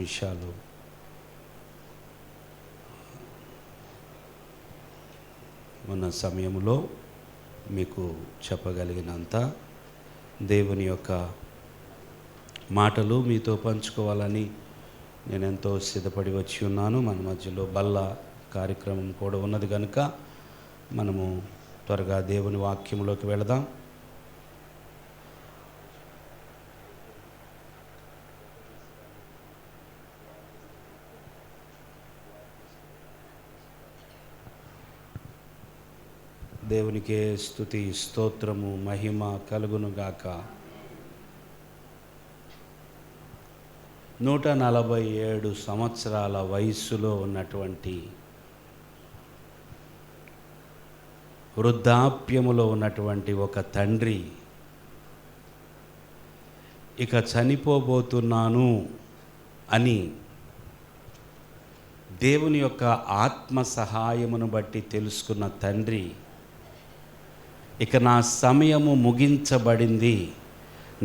విషయాలు ఉన్న సమయంలో మీకు చెప్పగలిగినంత దేవుని యొక్క మాటలు మీతో పంచుకోవాలని నేను ఎంతో సిద్ధపడి వచ్చి ఉన్నాను. మన మధ్యలో బల్ల కార్యక్రమం కూడా ఉన్నది కనుక మనము త్వరగా దేవుని వాక్యంలోకి వెళదాం. దేవునికే స్తుతి స్తోత్రము మహిమ కలుగునుగాక. 147 సంవత్సరాల వయస్సులో ఉన్నటువంటి వృద్ధాప్యములో ఉన్నటువంటి ఒక తండ్రి ఇక చనిపోబోతున్నాను అని దేవుని యొక్క ఆత్మ సహాయమును బట్టి తెలుసుకున్న తండ్రి, ఇక నా సమయము ముగించబడింది,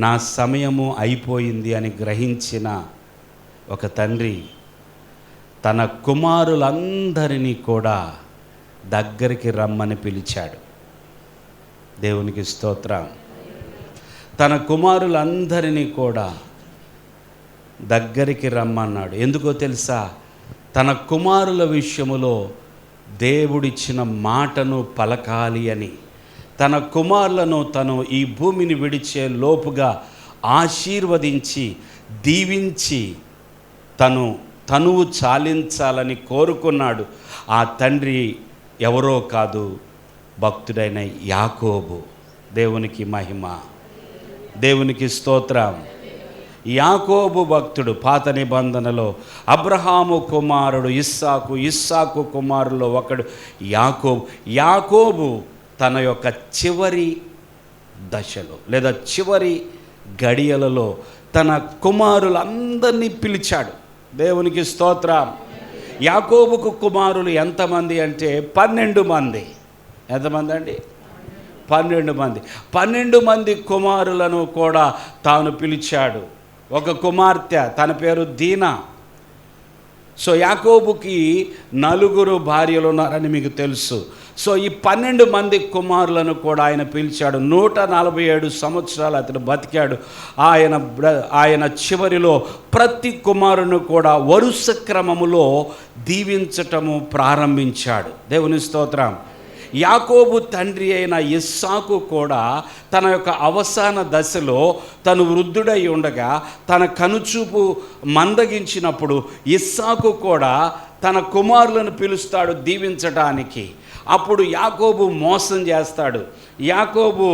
నా సమయము అయిపోయింది అని గ్రహించిన ఒక తండ్రి తన కుమారులందరినీ కూడా దగ్గరికి రమ్మని పిలిచాడు. దేవునికి స్తోత్రం. తన కుమారులందరినీ కూడా దగ్గరికి రమ్మన్నాడు. ఎందుకో తెలుసా? తన కుమారుల విషయములో దేవుడిచ్చిన మాటను పలకాలి అని, తన కుమారులను తను ఈ భూమిని విడిచే లోపుగా ఆశీర్వదించి దీవించి తనువు చాలించాలని కోరుకున్నాడు. ఆ తండ్రి ఎవరో కాదు, భక్తుడైన యాకోబు. దేవునికి మహిమ, దేవునికి స్తోత్రం. యాకోబు భక్తుడు పాత నిబంధనలో అబ్రహాము కుమారుడు ఇస్సాకు, ఇస్సాకు కుమారులో ఒకడు యాకోబు తన యొక్క చివరి దశలో లేదా చివరి గడియలలో తన కుమారులందరినీ పిలిచాడు. దేవునికి స్తోత్రం. యాకోబుకు కుమారులు ఎంతమంది అంటే 12 మంది. ఎంతమంది అండి? 12 మంది. 12 మంది కుమారులను కూడా తాను పిలిచాడు. ఒక కుమార్తె, తన పేరు దీనా. సో యాకోబుకి 4 భార్యలు ఉన్నారని మీకు తెలుసు. సో ఈ 12 మంది కుమారులను కూడా ఆయన పిలిచాడు. 147 సంవత్సరాలు అతను బతికాడు. ఆయన చివరిలో ప్రతి కుమారుని కూడా వరుస క్రమములో దీవించటము ప్రారంభించాడు. దేవుని స్తోత్రం. యాకోబు తండ్రి అయిన ఇస్సాకు కూడా తన యొక్క అవసాన దశలో తను వృద్ధుడై ఉండగా తన కనుచూపు మందగించినప్పుడు ఇస్సాకు కూడా తన కుమారులను పిలుస్తాడు దీవించటానికి. అప్పుడు యాకోబు మోసం చేస్తాడు. యాకోబు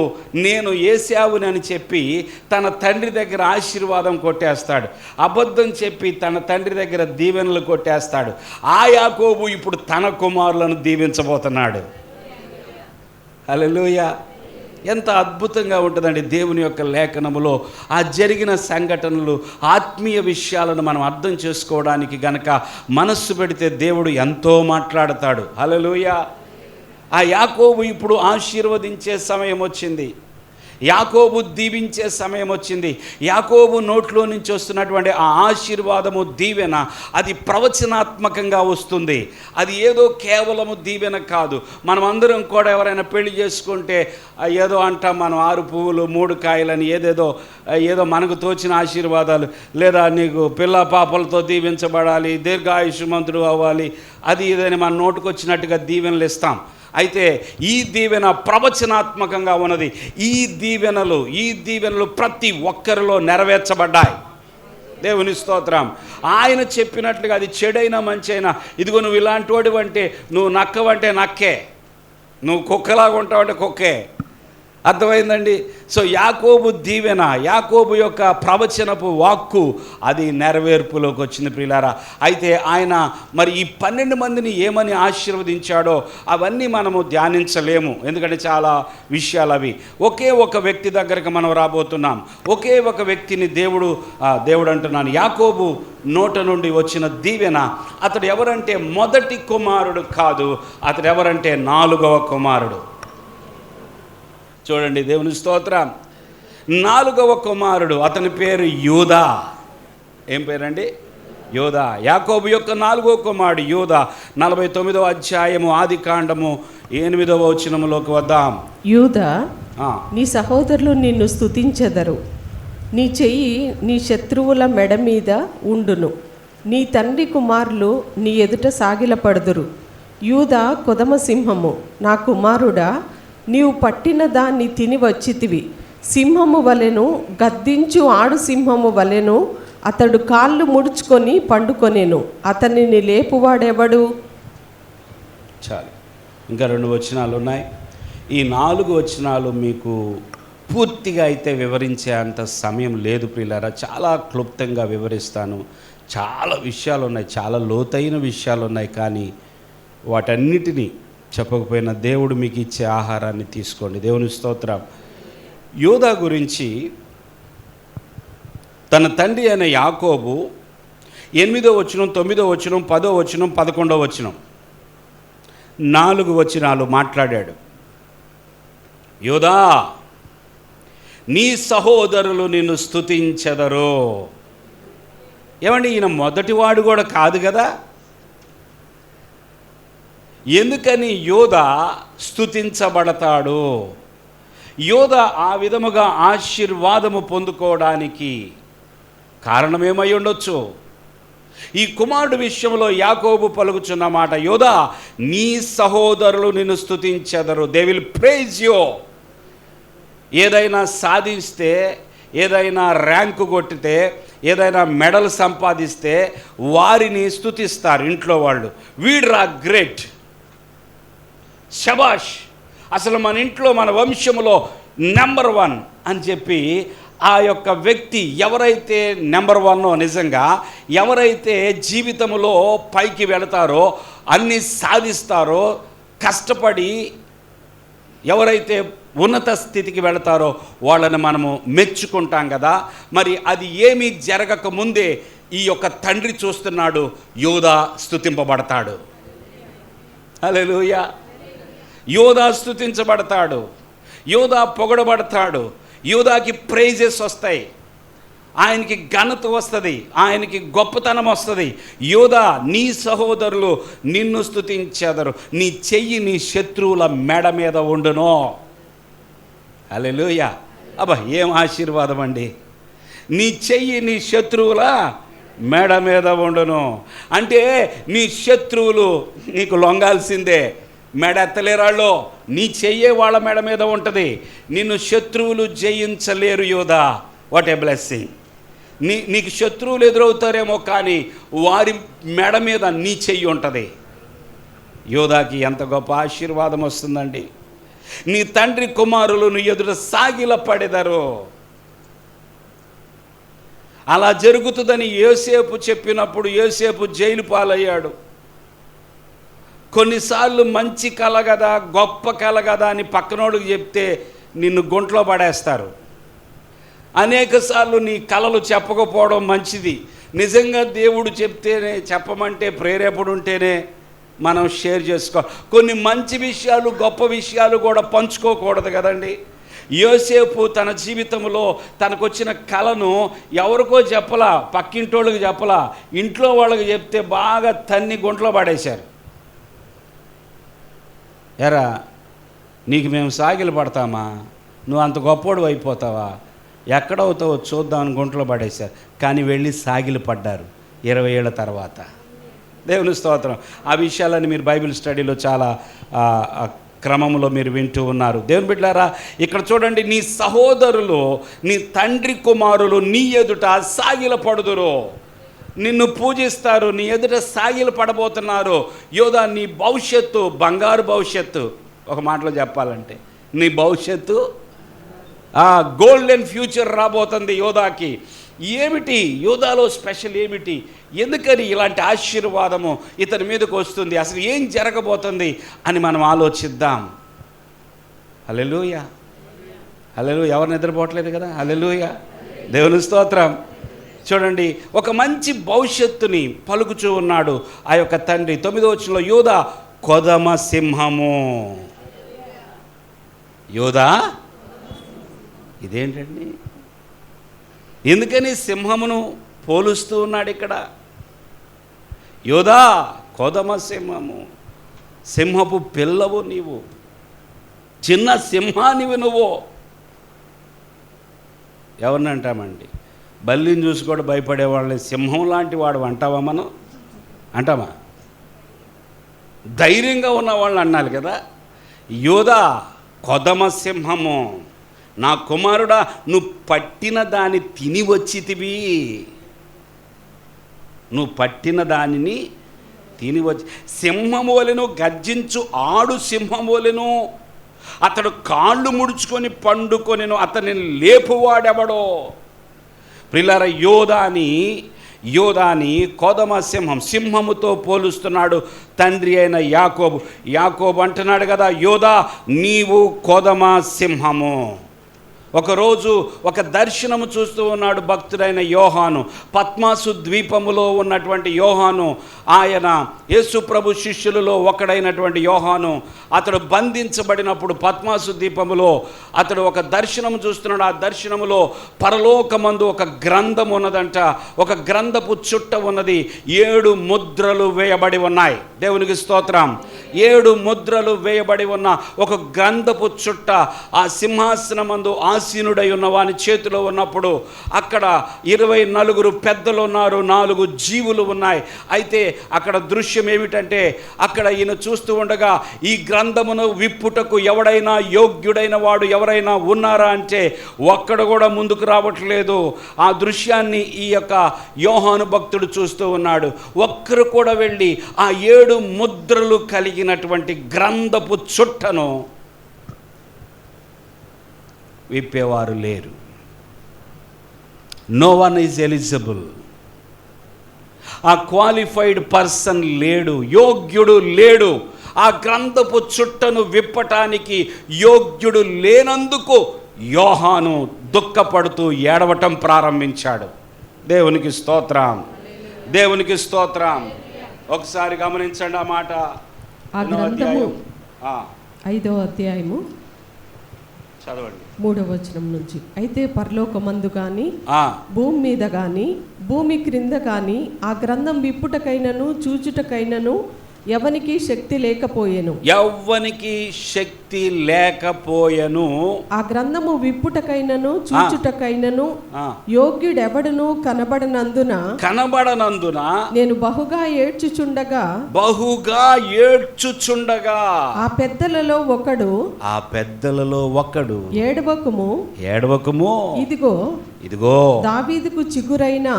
నేను ఏశావుని అని చెప్పి తన తండ్రి దగ్గర ఆశీర్వాదం కొట్టేస్తాడు. అబద్ధం చెప్పి తన తండ్రి దగ్గర దీవెనలు కొట్టేస్తాడు. ఆ యాకోబు ఇప్పుడు తన కుమారులను దీవించబోతున్నాడు. హల్లెలూయా. ఎంత అద్భుతంగా ఉంటుందండి దేవుని యొక్క లేఖనములో ఆ జరిగిన సంఘటనలు, ఆత్మీయ విషయాలను మనం అర్థం చేసుకోవడానికి గనక మనస్సు పెడితే దేవుడు ఎంతో మాట్లాడతాడు. హల్లెలూయా. ఆ యాకోబు ఇప్పుడు ఆశీర్వదించే సమయం వచ్చింది. యాకోబు దీవించే సమయం వచ్చింది. యాకోబు నోట్లో నుంచి వస్తున్నటువంటి ఆ ఆశీర్వాదము, దీవెన, అది ప్రవచనాత్మకంగా వస్తుంది. అది ఏదో కేవలము దీవెన కాదు. మనం అందరం కూడా ఎవరైనా పెళ్లి చేసుకుంటే ఏదో అంటాం మనం 6 పువ్వులు 3 కాయలని, ఏదో మనకు తోచిన ఆశీర్వాదాలు, లేదా నీకు పిల్ల పాపలతో దీవించబడాలి, దీర్ఘాయుష్మంతుడు అవ్వాలి, అది ఇదని మన నోటుకు వచ్చినట్టుగా దీవెనలు ఇస్తాం. అయితే ఈ దీవెన ప్రవచనాత్మకంగా ఉన్నది. ఈ దీవెనలు ప్రతి ఒక్కరిలో నెరవేర్చబడ్డాయి. దేవుని స్తోత్రం. ఆయన చెప్పినట్లుగా అది చెడైనా మంచైనా, ఇదిగో నువ్వు ఇలాంటి వాడివంటే నువ్వు నక్కవంటే నక్కే, నువ్వు కుక్కలాగా ఉంటావంటే కుక్కే. అర్థమైందండి? సో యాకోబు దీవెన, యాకోబు యొక్క ప్రవచనపు వాక్కు అది నెరవేర్పులోకి వచ్చింది ప్రియులారా. అయితే ఆయన మరి ఈ 12 మందిని ఏమని ఆశీర్వదించాడో అవన్నీ మనము ధ్యానించలేము, ఎందుకంటే చాలా విషయాలు అవి. ఒకే ఒక వ్యక్తి దగ్గరికి మనం రాబోతున్నాం. ఒకే ఒక వ్యక్తిని దేవుడు అంటున్నాను, యాకోబు నోట నుండి వచ్చిన దీవెన. అతడు ఎవరంటే మొదటి కుమారుడు కాదు, అతడు ఎవరంటే 4వ కుమారుడు. చూడండి, దేవుని స్తోత్రం. 4వ కుమారుడు, అతని పేరు యూదా. ఏం పేరండి? యోదా. యాకోబు యొక్క 4వ కుమారుడు యోదా. 49వ అధ్యాయము ఆదికాండము 8వ వచనములోకి వద్దాం. యూదా, నీ సహోదరులు నిన్ను స్తుతించెదరు, నీ చెయ్యి నీ శత్రువుల మెడ మీద ఉండును, నీ తండ్రి కుమారులు నీ ఎదుట సాగిలపడుదురు. యూదా కొదమ సింహము, నా కుమారుడా, నీవు పట్టిన దాన్ని తిని వచ్చితివి. సింహము వలెను, గద్దించు ఆడు సింహము వలెను అతడు కాళ్ళు ముడుచుకొని పండుకొనేను. అతనిని లేపువాడెవడు? చాలు, ఇంకా 2 వచనాలు ఉన్నాయి. ఈ 4 వచనాలు మీకు పూర్తిగా అయితే వివరించే అంత సమయం లేదు ప్రియులారా. చాలా క్లుప్తంగా వివరిస్తాను. చాలా విషయాలు ఉన్నాయి, చాలా లోతైన విషయాలు ఉన్నాయి. కానీ వాటన్నిటినీ చెప్పకపోయినా దేవుడు మీకు ఇచ్చే ఆహారాన్ని తీసుకోండి. దేవుని స్తోత్రం. యోదా గురించి తన తండ్రి అయిన యాకోబు 8వ వచనం, 9వ వచనం, 10వ వచనం, 11వ వచనం 4 వచనాలు మాట్లాడాడు. యోదా, నీ సహోదరులు నిన్ను స్తుతించెదరు. ఏమండి, ఈయన మొదటివాడు కూడా కాదు కదా. ఎందుకని యోదా స్తుతించబడతాడు? యోదా ఆ విధముగా ఆశీర్వాదము పొందుకోవడానికి కారణమేమై ఉండొచ్చు? ఈ కుమారుడు విషయంలో యాకోబు పలుకుచున్న మాట, యోదా, నీ సహోదరులు నిన్ను స్తుతించెదరు. They will praise you. ఏదైనా సాధిస్తే, ఏదైనా ర్యాంకు కొట్టితే, ఏదైనా మెడల్ సంపాదిస్తే వారిని స్తుతిస్తారు ఇంట్లో వాళ్ళు. వీడ్రా గ్రేట్, శబాష్, అసలు మన ఇంట్లో మన వంశంలో నెంబర్ 1 అని చెప్పి ఆ యొక్క వ్యక్తి ఎవరైతే నెంబర్ 1 నిజంగా ఎవరైతే జీవితంలో పైకి వెళతారో, అన్నీ సాధిస్తారో, కష్టపడి ఎవరైతే ఉన్నత స్థితికి వెళతారో వాళ్ళని మనము మెచ్చుకుంటాం కదా. మరి అది ఏమీ జరగక ముందే ఈ యొక్క తండ్రి చూస్తున్నాడు, యోదా స్తుతింపబడతాడు. హల్లెలూయా. యోదా స్తుతించబడతాడు, యోదా పొగడబడతాడు, యోదాకి ప్రైజెస్ వస్తాయి, ఆయనకి ఘనత వస్తుంది, ఆయనకి గొప్పతనం వస్తుంది. యోదా, నీ సహోదరులు నిన్ను స్తుతించెదరు, నీ చెయ్యి నీ శత్రువుల మెడ మీద ఉండును. హల్లెలూయా. అబ్బా, ఏం ఆశీర్వాదం అండి. నీ చెయ్యి నీ శత్రువుల మెడ మీద ఉండును అంటే నీ శత్రువులు నీకు లొంగాల్సిందే. మెడ ఎత్తలేరాళ్ళు, నీ చెయ్యే వాళ్ళ మెడ మీద ఉంటుంది. నిన్ను శత్రువులు జయించలేరు యోదా. What a blessing. నీకు శత్రువులు ఎదురవుతారేమో, కానీ వారి మెడ మీద నీ చెయ్యి ఉంటుంది. యోదాకి ఎంత గొప్ప ఆశీర్వాదం వస్తుందండి. నీ తండ్రి కుమారులు నీ ఎదుట సాగిలపడెదరు. అలా జరుగుతుందని యోసేపు చెప్పినప్పుడు యోసేపు జైలు పాలయ్యాడు. కొన్నిసార్లు మంచి కల కదా, గొప్ప కల కదా అని పక్కనోడికి చెప్తే నిన్ను గుంట్లో పడేస్తారు. అనేక సార్లు నీ కలలు చెప్పకపోవడం మంచిది. నిజంగా దేవుడు చెప్తేనే, చెప్పమంటే ప్రేరేపణ ఉంటేనే మనం షేర్ చేసుకో. కొన్ని మంచి విషయాలు, గొప్ప విషయాలు కూడా పంచుకోకూడదు కదండి. యోసేపు తన జీవితంలో తనకు వచ్చిన కలను ఎవరికో చెప్పలా, పక్కింటోళ్ళకి చెప్పలా, ఇంట్లో వాళ్ళకి చెప్తే బాగా తన్ని గుంట్లో పడేశారు. ఎరా, నీకు మేము సాగిలు పడతామా, నువ్వు అంత గొప్పోడు అయిపోతావా, ఎక్కడవుతావో చూద్దామని గుంట్లో పడేశారు. కానీ వెళ్ళి సాగిలు పడ్డారు 20 ఏళ్ళ తర్వాత. దేవుని స్తోత్రం. ఆ విషయాలని మీరు బైబిల్ స్టడీలో చాలా క్రమంలో మీరు వింటూ ఉన్నారు. దేవుని బిడ్డలారా, ఇక్కడ చూడండి, నీ సహోదరులు నీ తండ్రి కుమారులు నీ ఎదుట సాగిల పడుదురు, నిన్ను పూజిస్తారు, నీ ఎదుట సాగిల పడబోతున్నారు. యోదా, నీ భవిష్యత్తు బంగారు భవిష్యత్తు. ఒక మాటలో చెప్పాలంటే నీ భవిష్యత్తు గోల్డెన్ ఫ్యూచర్ రాబోతుంది యోదాకి. ఏమిటి యోదాలో స్పెషల్ ఏమిటి? ఎందుకని ఇలాంటి ఆశీర్వాదము ఇతని మీదకు వస్తుంది? అసలు ఏం జరగబోతుంది అని మనం ఆలోచిద్దాం. హల్లెలూయా, హల్లెలూయా. ఎవరు నిద్రపోవట్లేదు కదా. హల్లెలూయా, దేవుని స్తోత్రం. చూడండి, ఒక మంచి భవిష్యత్తుని పలుకుచూ ఉన్నాడు ఆ యొక్క తండ్రి. 9వ వచనంలో యోదా కొదమ సింహము. యోదా, ఇదేంటండి? ఎందుకని సింహమును పోలుస్తూ ఉన్నాడు ఇక్కడ? యోధా కొదమ సింహము, సింహపు పిల్లవు నీవు, చిన్న సింహానివి నువ్వు. ఎవరిని అంటామండి? బల్లిని చూసి కూడా భయపడేవాళ్ళని సింహం లాంటి వాడు అంటావా మనం? అంటామా? ధైర్యంగా ఉన్న వాళ్ళని అన్నాలి కదా. యోధా కొదమ సింహము, నా కుమారుడా నువ్వు పట్టిన దాన్ని తిని వచ్చితివి, నువ్వు పట్టిన దానిని తిని వచ్చి. సింహము వలెను గర్జించు ఆడు సింహము వలెను అతడు కాళ్ళు ముడుచుకొని పండుకొనెను, అతని లేపువాడెవడో. ప్రియులారా, యోధాని కొదమ సింహముతో పోలుస్తున్నాడు తండ్రి అయిన యాకోబు అంటున్నాడు కదా, యోధా నీవు కొదమ సింహము. ఒకరోజు ఒక దర్శనము చూస్తూ ఉన్నాడు భక్తుడైన యోహాను. పద్మాసు ద్వీపములో ఉన్నటువంటి యోహాను, ఆయన యేసు ప్రభు శిష్యులలో ఒకడైనటువంటి యోహాను, అతడు బంధించబడినప్పుడు పద్మాసు ద్వీపములో అతడు ఒక దర్శనము చూస్తున్నాడు. ఆ దర్శనములో పరలోకమందు ఒక గ్రంథం ఉన్నదంట, ఒక గ్రంథపు చుట్ట ఉన్నది, 7 ముద్రలు వేయబడి ఉన్నాయి. దేవునికి స్తోత్రం. 7 ముద్రలు వేయబడి ఉన్న ఒక గ్రంథపు చుట్ట ఆ సింహాసనమందు ఆసీనుడై ఉన్న వాని చేతిలో ఉన్నప్పుడు అక్కడ 24 పెద్దలు ఉన్నారు, 4 జీవులు ఉన్నాయి. అయితే అక్కడ దృశ్యం ఏమిటంటే, అక్కడ ఈయన చూస్తూ ఉండగా ఈ గ్రంథమును విప్పుటకు ఎవడైనా యోగ్యుడైన వాడు ఎవరైనా ఉన్నారా అంటే ఒక్కడు కూడా ముందుకు రావట్లేదు. ఆ దృశ్యాన్ని ఈ యొక్క యోహాను భక్తుడు చూస్తూ ఉన్నాడు. ఒక్కరు కూడా వెళ్ళి ఆ 7 ముద్రలు కలిగినటువంటి గ్రంథపు చుట్టను విప్పేవారు లేరు. No one is eligible. ఆ క్వాలిఫైడ్ పర్సన్ లేడు, యోగ్యుడు లేడు. ఆ గ్రంథపు చుట్టను విప్పటానికి యోగ్యుడు లేనందుకు యోహాను దుఃఖపడుతూ ఏడవటం ప్రారంభించాడు. దేవునికి స్తోత్రం, దేవునికి స్తోత్రం. ఒకసారి గమనించండి ఆ మాట. ఆ గ్రంథము 5వ అధ్యాయము చదవండి 3వ వచనం నుంచి. అయితే పరలోకమందు కానీ భూమి మీద కానీ భూమి క్రింద కానీ ఆ గ్రంథం విప్పుటకైనను చూచుటకైనను ఎవనికి శక్తి లేకపోయెను. ఎవ్వనికి శక్తి లేకపోయెను. ఆ గ్రంథము విప్పుటకైనను చూచుటకైనను యోగ్యుడెవడును కనబడనందున నేను బహుగా ఏడ్చుచుండగా ఆ పెద్దలలో ఒకడు ఏడవకుము ఇదిగో దావీదుకు చిగురైన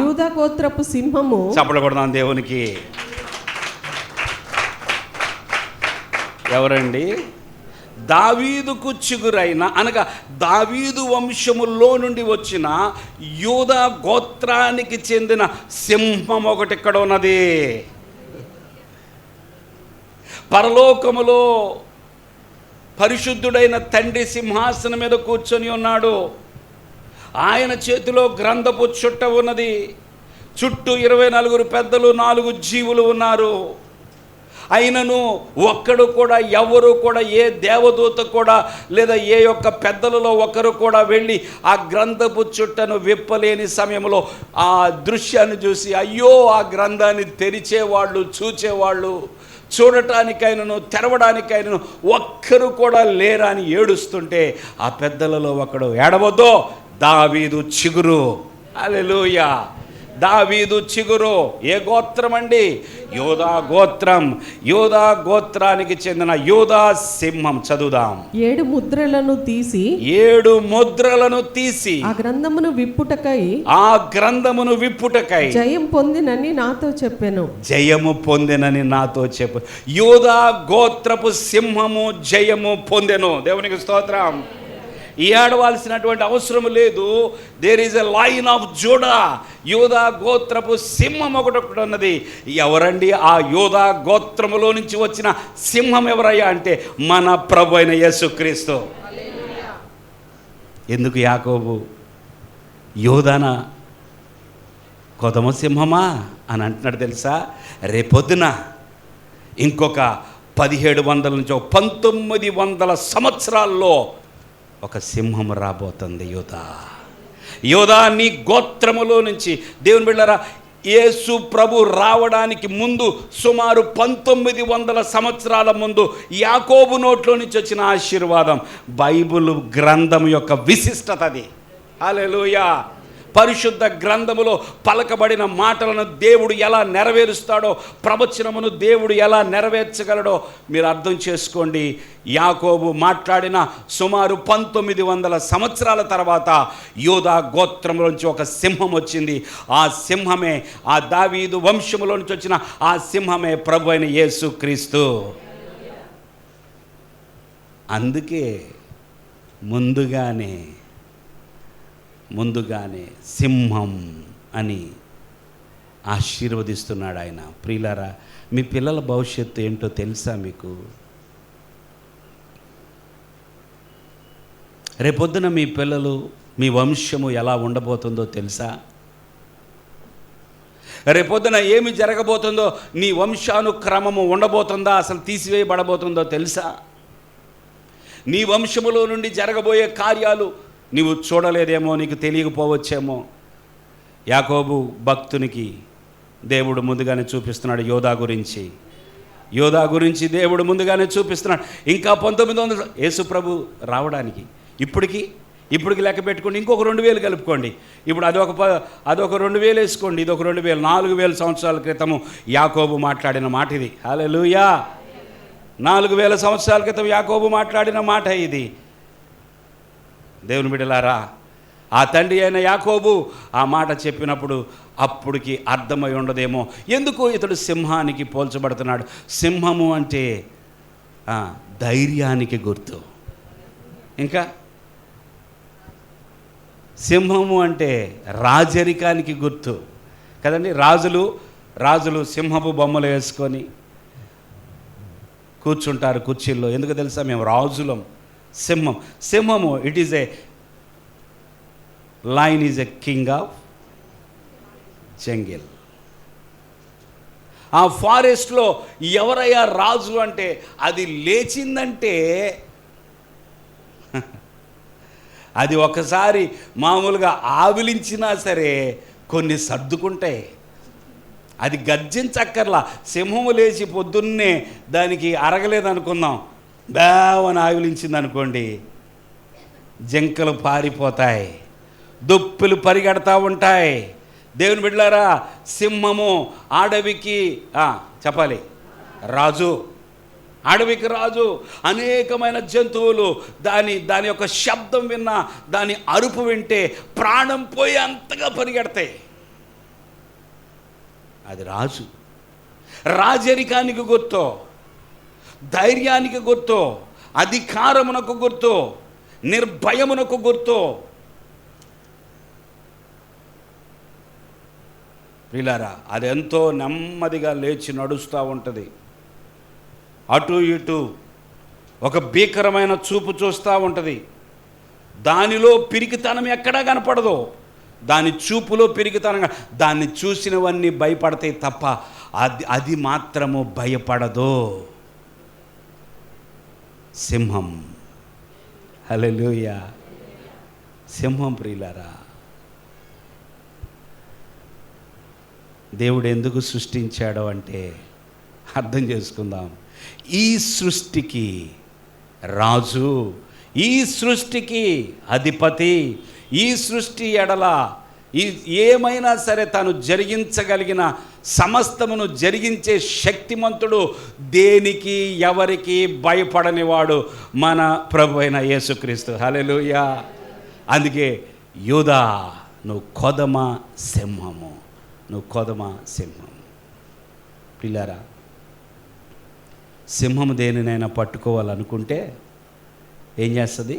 యూదా గోత్రపు సింహము. చెప్పకూడదాం దేవునికి. ఎవరండి? దావీదుకు చిగురైన అనగా దావీదు వంశములో నుండి వచ్చిన యూదా గోత్రానికి చెందిన సింహం ఒకటి ఇక్కడ ఉన్నది. పరలోకములో పరిశుద్ధుడైన తండ్రి సింహాసనం మీద కూర్చొని ఉన్నాడు. ఆయన చేతిలో గ్రంథపు చుట్ట ఉన్నది. చుట్టూ 24 పెద్దలు, 4 జీవులు ఉన్నారు. అయినను ఒక్కడు కూడా, ఎవరు కూడా, ఏ దేవదూత కూడా లేదా ఏ యొక్క పెద్దలలో ఒకరు కూడా వెళ్ళి ఆ గ్రంథపు చుట్టను విప్పలేని సమయంలో ఆ దృశ్యాన్ని చూసి అయ్యో ఆ గ్రంథాన్ని తెరిచేవాళ్ళు, చూచేవాళ్ళు, చూడటానికైనను తెరవడానికైనను ఒక్కరు కూడా లేరని ఏడుస్తుంటే ఆ పెద్దలలో ఒకడు, ఏడవద్దో దావీదు చిగురు. హల్లెలూయా. దావీదు చిగురు. ఏ గోత్రం అండి? యోధా గోత్రం. యోధా గోత్రానికి చెందిన యోధా సింహం. చదువుదాం. 7 ముద్రలను తీసి ఆ గ్రంథమును విప్పుటకై జయం పొందినని నాతో చెప్పెను. యోధా గోత్రపు సింహము జయము పొందెను. దేవునికి స్తోత్రం. ఈ ఏడవలసినటువంటి అవసరం లేదు. There is a line of Judah. యోధా గోత్రపు సింహం ఒకటి ఉన్నది. ఎవరండి ఆ యోధా గోత్రములో నుంచి వచ్చిన సింహం? ఎవరయ్యా అంటే మన ప్రభు అయిన యేసుక్రీస్తు. ఎందుకు యాకోబు యోధాన కొదమ సింహమా అని అంటున్నాడు తెలుసా? రేపొద్దున ఇంకొక 1700 నుంచి 1900 సంవత్సరాల్లో ఒక సింహం రాబోతుంది. యోధా నీ గోత్రములో నుంచి. దేవుని బిడ్డలారా, యేసు ప్రభు రావడానికి ముందు సుమారు 1900 సంవత్సరాల ముందు యాకోబు నోట్లో నుంచి వచ్చిన ఆశీర్వాదం. బైబిల్ గ్రంథం యొక్క విశిష్టత అది. హల్లెలూయా. పరిశుద్ధ గ్రంథములో పలకబడిన మాటలను దేవుడు ఎలా నెరవేరుస్తాడో, ప్రవచనమును దేవుడు ఎలా నెరవేర్చగలడో మీరు అర్థం చేసుకోండి. యాకోబు మాట్లాడిన సుమారు 1900 సంవత్సరాల తర్వాత యూదా గోత్రంలోంచి ఒక సింహం వచ్చింది. ఆ సింహమే, ఆ దావీదు వంశములో నుంచి వచ్చిన ఆ సింహమే ప్రభు అయిన యేసు క్రీస్తు. అందుకే ముందుగానే సింహం అని ఆశీర్వదిస్తున్నాడు ఆయన. ప్రియులారా, మీ పిల్లల భవిష్యత్తు ఏంటో తెలుసా మీకు? రేపొద్దున మీ పిల్లలు, మీ వంశము ఎలా ఉండబోతుందో తెలుసా? రేపొద్దున ఏమి జరగబోతుందో, నీ వంశానుక్రమము ఉండబోతుందా, అసలు తీసివేయబడబోతుందో తెలుసా? నీ వంశములో నుండి జరగబోయే కార్యాలు నీవు చూడలేదేమో, నీకు తెలియకపోవచ్చేమో. యాకోబు భక్తునికి దేవుడు ముందుగానే చూపిస్తున్నాడు యోధా గురించి దేవుడు ముందుగానే చూపిస్తున్నాడు. ఇంకా 1900 యేసు ప్రభు రావడానికి ఇప్పటికి లెక్క పెట్టుకోండి, ఇంకొక 2000 కలుపుకోండి. ఇప్పుడు అదొక 2000 వేసుకోండి, ఇదొక 2000, 4000 సంవత్సరాల క్రితము యాకోబు మాట్లాడిన మాట ఇది. హల్లెలూయా. 4000 సంవత్సరాల క్రితం యాకోబు మాట్లాడిన మాట ఇది. దేవుని బిడ్డలారా, ఆ తండ్రి అయిన యాకోబు ఆ మాట చెప్పినప్పుడు అప్పటికి అర్థమై ఉండదేమో ఎందుకు ఇతడు సింహానికి పోల్చబడుతున్నాడు. సింహము అంటే ధైర్యానికి గుర్తు. ఇంకా సింహము అంటే రాజరికానికి గుర్తు కదండి. రాజులు సింహపు బొమ్మలు వేసుకొని కూర్చుంటారు కుర్చీల్లో. ఎందుకు తెలుసా? మేము రాజులం. సింహము it is a lion is a king of jungle. ఆ ఫారెస్ట్లో ఎవరయ్యా రాజు అంటే, అది లేచిందంటే అది ఒకసారి మామూలుగా ఆవిలించినా సరే కొన్ని సర్దుకుంటాయి. అది గర్జించక్కర్లా. సింహము లేచి పొద్దున్నే దానికి అరగలేదనుకుందాం, బేవని ఆవిలించింది అనుకోండి, జింకలు పారిపోతాయి, దుప్పులు పరిగెడతా ఉంటాయి. దేవుని బిడ్డలారా, సింహము అడవికి చెప్పాలి రాజు. అడవికి రాజు. అనేకమైన జంతువులు దాని యొక్క శబ్దం విన్నా, దాని అరుపు వింటే ప్రాణం పోయి అంతగా పరిగెడతాయి. అది రాజు. రాజరికానికి గుర్తు, ధైర్యానికి గుర్తు, అధికారమునకు గుర్తు, నిర్భయమునకు గుర్తు. ప్రియులారా, అది ఎంతో నెమ్మదిగా లేచి నడుస్తూ ఉంటుంది. అటు ఇటు ఒక భీకరమైన చూపు చూస్తూ ఉంటుంది. దానిలో పిరికితనం ఎక్కడా కనపడదు. దాని చూపులో పిరికితనంగా దాన్ని చూసినవన్నీ భయపడతాయి తప్ప అది మాత్రము భయపడదు. సింహం. హల్లెలూయా. సింహం. ప్రియులారా, దేవుడు ఎందుకు సృష్టించాడో అంటే అర్థం చేసుకుందాం. ఈ సృష్టికి రాజు, ఈ సృష్టికి అధిపతి, ఈ సృష్టి ఎడల ఏమైనా సరే తాను జరిగించగలిగిన సమస్తమును జరిగించే శక్తిమంతుడు, దేనికి ఎవరికి భయపడనివాడు మన ప్రభు అయిన యేసుక్రీస్తు. హల్లెలూయా. అందుకే యూదా, నువ్వు కొదమ సింహము, నువ్వు కొదమ సింహం. పిల్లారా, సింహము దేనినైనా పట్టుకోవాలనుకుంటే ఏం చేస్తుంది?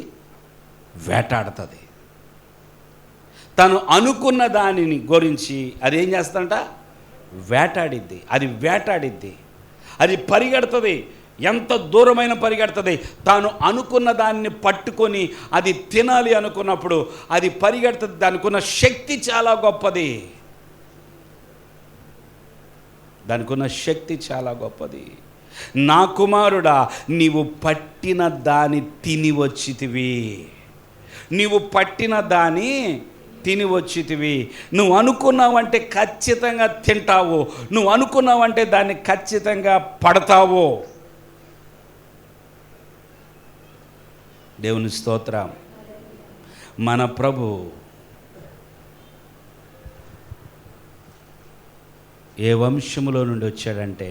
వేటాడుతుంది. తను అనుకున్న దానిని గురించి అది ఏం చేస్తుందంట? వేటాడిద్ది. అది పరిగెడుతుంది. ఎంత దూరమైన పరిగెడుతుంది. తాను అనుకున్న దాన్ని పట్టుకొని అది తినాలి అనుకున్నప్పుడు అది పరిగెడుతుంది. దానికున్న శక్తి చాలా గొప్పది. నా కుమారుడా, నీవు పట్టిన దాని తిని వచ్చితివి. నీవు పట్టిన దాని తిని వచ్చితివి. నువ్వు అనుకున్నావంటే ఖచ్చితంగా తింటావు, నువ్వు అనుకున్నావంటే దాన్ని ఖచ్చితంగా పడతావు. దేవుని స్తోత్రం. మన ప్రభు ఏ వంశములో నుండి వచ్చాడంటే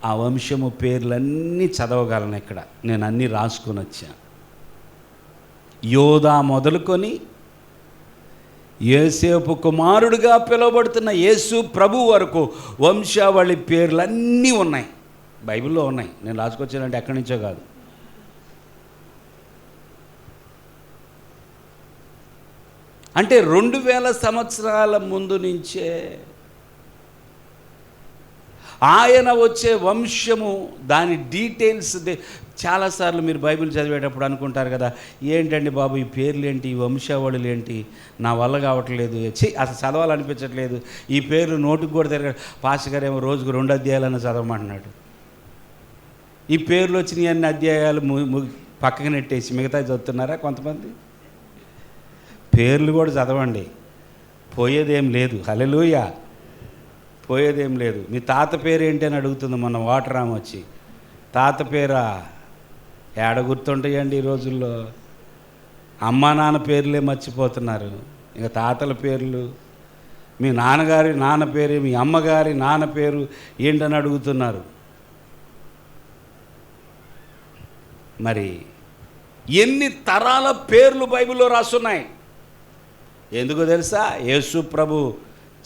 ఆ వంశము పేర్లన్నీ చదవగలను. ఇక్కడ నేను అన్నీ రాసుకొని వచ్చాను. యోధా మొదలుకొని యోసేపు కుమారుడిగా పిలువబడుతున్న యేసు ప్రభు వరకు వంశావళి పేర్లన్నీ ఉన్నాయి, బైబిల్లో ఉన్నాయి. నేను రాసుకొచ్చానంటే ఎక్కడి నుంచో కాదు. అంటే 2000 సంవత్సరాల ముందు నుంచే ఆయన వచ్చే వంశము, దాని డీటెయిల్స్ చాలాసార్లు మీరు బైబిల్ చదివేటప్పుడు అనుకుంటారు కదా, ఏంటండి బాబు ఈ పేర్లు ఏంటి, ఈ వంశావళులు ఏంటి, నా వల్ల కావట్లేదు, అసలు చదవాలనిపించట్లేదు, ఈ పేర్లు నోటికి కూడా తిరగ. పాస్టర్ గారు ఏమో రోజుకు 2 అధ్యాయాలను చదవమంటున్నాడు. ఈ పేర్లు వచ్చిన అన్ని అధ్యాయాలు పక్కకు నెట్టేసి మిగతా చదువుతున్నారా కొంతమంది? పేర్లు కూడా చదవండి, పోయేదేం లేదు. హల్లెలూయా, పోయేదేం లేదు. మీ తాత పేరు ఏంటి అని అడుగుతుంది మొన్న వాటర్ ఆమె వచ్చి. తాత పేరా ఏడ గుర్తుంటాయండి ఈ రోజుల్లో? అమ్మా నాన్న పేర్లే మర్చిపోతున్నారు, ఇక తాతల పేర్లు. మీ నాన్నగారి నాన్న పేరు, మీ అమ్మగారి నాన్న పేరు ఏంటని అడుగుతున్నారు. మరి ఎన్ని తరాల పేర్లు బైబిల్లో రాస్తున్నాయి. ఎందుకు తెలుసా? యేసు ప్రభు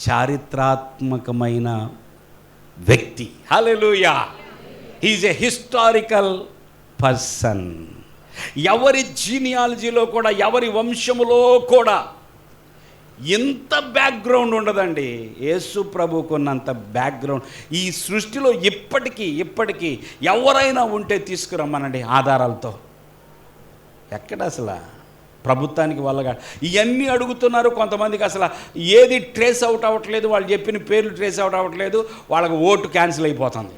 చారిత్రాత్మకమైన వ్యక్తి. హల్లెలూయా, హీఈస్ ఎ హిస్టారికల్ పర్సన్. ఎవరి జీనియాలజీలో కూడా, ఎవరి వంశములో కూడా ఎంత బ్యాక్గ్రౌండ్ ఉండదండి. యేసు ప్రభుకున్నంత బ్యాక్గ్రౌండ్ ఈ సృష్టిలో ఇప్పటికీ ఎవరైనా ఉంటే తీసుకురమ్మనండి ఆధారాలతో. ఎక్కడ అసలు ప్రభుత్వానికి వల్లగా ఇవన్నీ అడుగుతున్నారు. కొంతమందికి అసలు ఏది ట్రేస్ అవుట్ అవ్వట్లేదు, వాళ్ళు చెప్పిన పేర్లు ట్రేస్ అవుట్ అవ్వట్లేదు, వాళ్ళకి ఓటు క్యాన్సిల్ అయిపోతుంది.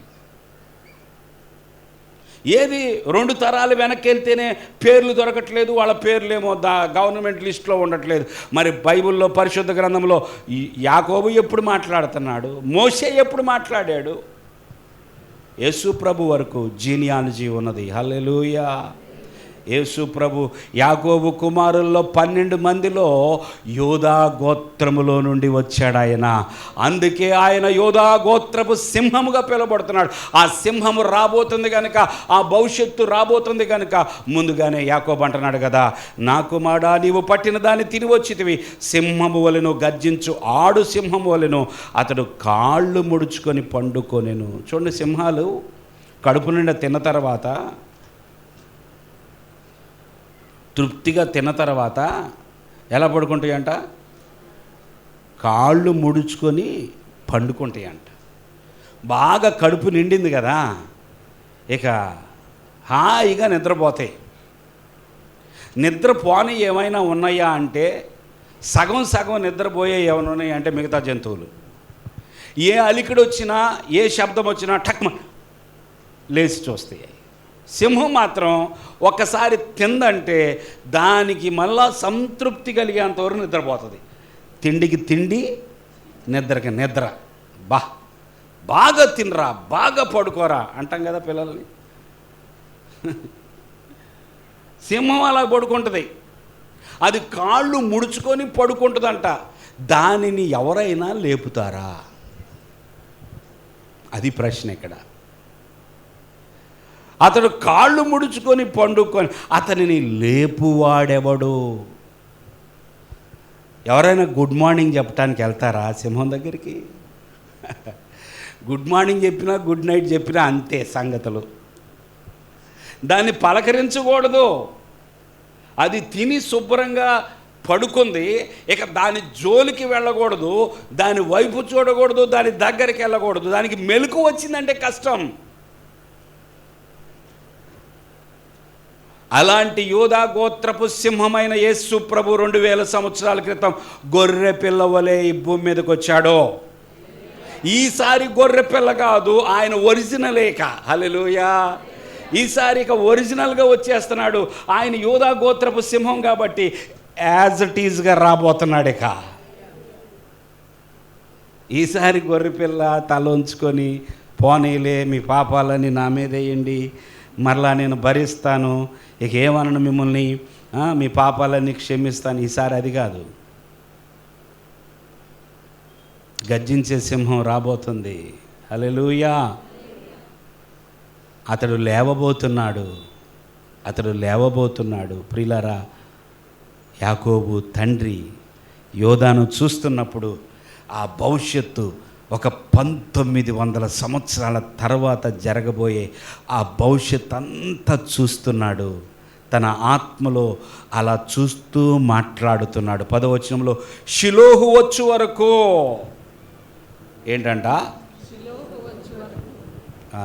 ఏది 2 తరాలు వెనక్కి వెళ్తేనే పేర్లు దొరకట్లేదు, వాళ్ళ పేర్లేమో గవర్నమెంట్ లిస్ట్లో ఉండట్లేదు. మరి బైబిల్లో పరిశుద్ధ గ్రంథంలో యాకోబు ఎప్పుడు మాట్లాడుతున్నాడు, మోషే ఎప్పుడు మాట్లాడాడు? యేసు ప్రభు వరకు జీనియాలజీ ఉన్నది. హల్లెలూయా. యేసు ప్రభు యాకోబు కుమారుల్లో 12 మందిలో యోధా గోత్రములో నుండి వచ్చాడు ఆయన. అందుకే ఆయన యోధా గోత్రపు సింహముగా పిలువబడుతున్నాడు. ఆ సింహము రాబోతుంది కనుక, ఆ భవిష్యత్తు రాబోతుంది కనుక ముందుగానే యాకోబు అంటున్నాడు కదా, నా కుమారుడా నీవు పట్టిన దాన్ని తిని వచ్చితివి, సింహము వలెను గర్జించు ఆడు సింహము వలెను అతడు కాళ్ళు ముడుచుకొని పండుకొనెను. చూడండి, సింహాలు కడుపు నిండా తిన్న తర్వాత, తృప్తిగా తిన్న తర్వాత ఎలా పడుకుంటాయంట? కాళ్ళు ముడుచుకొని పండుకుంటాయంట. బాగా కడుపు నిండింది కదా, ఇక హాయిగా నిద్రపోతాయి. నిద్రపోని ఏమైనా ఉన్నాయా అంటే సగం నిద్రపోయే ఏమైనా ఉన్నాయి అంటే మిగతా జంతువులు. ఏ అలికిడి వచ్చినా, ఏ శబ్దం వచ్చినా టక్మ లేచి చూస్తాయి. సింహం మాత్రం ఒక్కసారి తిందంటే దానికి మళ్ళా సంతృప్తి కలిగేంతవరకు నిద్రపోతుంది. తిండికి తిండి, నిద్రకి నిద్ర. బాగా తినరా, బాగా పడుకోరా అంటాం కదా పిల్లల్ని. సింహం అలా పడుకుంటుంది, అది కాళ్ళు ముడుచుకొని పడుకుంటుందంట. దానిని ఎవరైనా లేపుతారా? అది ప్రశ్న ఇక్కడ. అతడు కాళ్ళు ముడుచుకొని పండుకొని, అతనిని లేపువాడెవడు? ఎవరైనా గుడ్ మార్నింగ్ చెప్పడానికి వెళ్తారా సింహం దగ్గరికి? గుడ్ మార్నింగ్ చెప్పినా, గుడ్ నైట్ చెప్పినా అంతే సంగతులు. దాన్ని పలకరించకూడదు. అది తిని శుభ్రంగా పడుకుంది, ఇక దాని జోలికి వెళ్ళకూడదు, దాని వైపు చూడకూడదు, దాని దగ్గరికి వెళ్ళకూడదు. దానికి మెలకు వచ్చిందంటే కష్టం. అలాంటి యోధా గోత్రపు సింహమైన యేసు ప్రభు 2000 సంవత్సరాల క్రితం గొర్రె పిల్ల వలె ఈ భూమి మీదకి వచ్చాడో. ఈసారి గొర్రె పిల్ల కాదు, ఆయన ఒరిజినలేక. హల్లెలూయా. ఈసారి ఇక ఒరిజినల్గా వచ్చేస్తున్నాడు. ఆయన యోధా గోత్రపు సింహం కాబట్టి యాజ్ ఇట్ ఈజ్గా రాబోతున్నాడు. ఇక ఈసారి గొర్రెపిల్ల తల ఉంచుకొని, పోనీలే మీ పాపాలని నా మీద వేయండి, మరలా నేను భరిస్తాను, ఇక ఏమనను మిమ్మల్ని, మీ పాపాలన్నీ క్షమిస్తాను. ఈసారి అది కాదు, గర్జించే సింహం రాబోతుంది. హల్లెలూయా. అతడు లేవబోతున్నాడు. ప్రియులారా, యాకోబు తండ్రి యోధాను చూస్తున్నప్పుడు ఆ భవిష్యత్తు ఒక 1900 సంవత్సరాల తర్వాత జరగబోయే ఆ భవిష్యత్ అంతా చూస్తున్నాడు. తన ఆత్మలో అలా చూస్తూ మాట్లాడుతున్నాడు. 10వ వచనంలో షిలోహు వచ్చు వరకు ఏంటంట,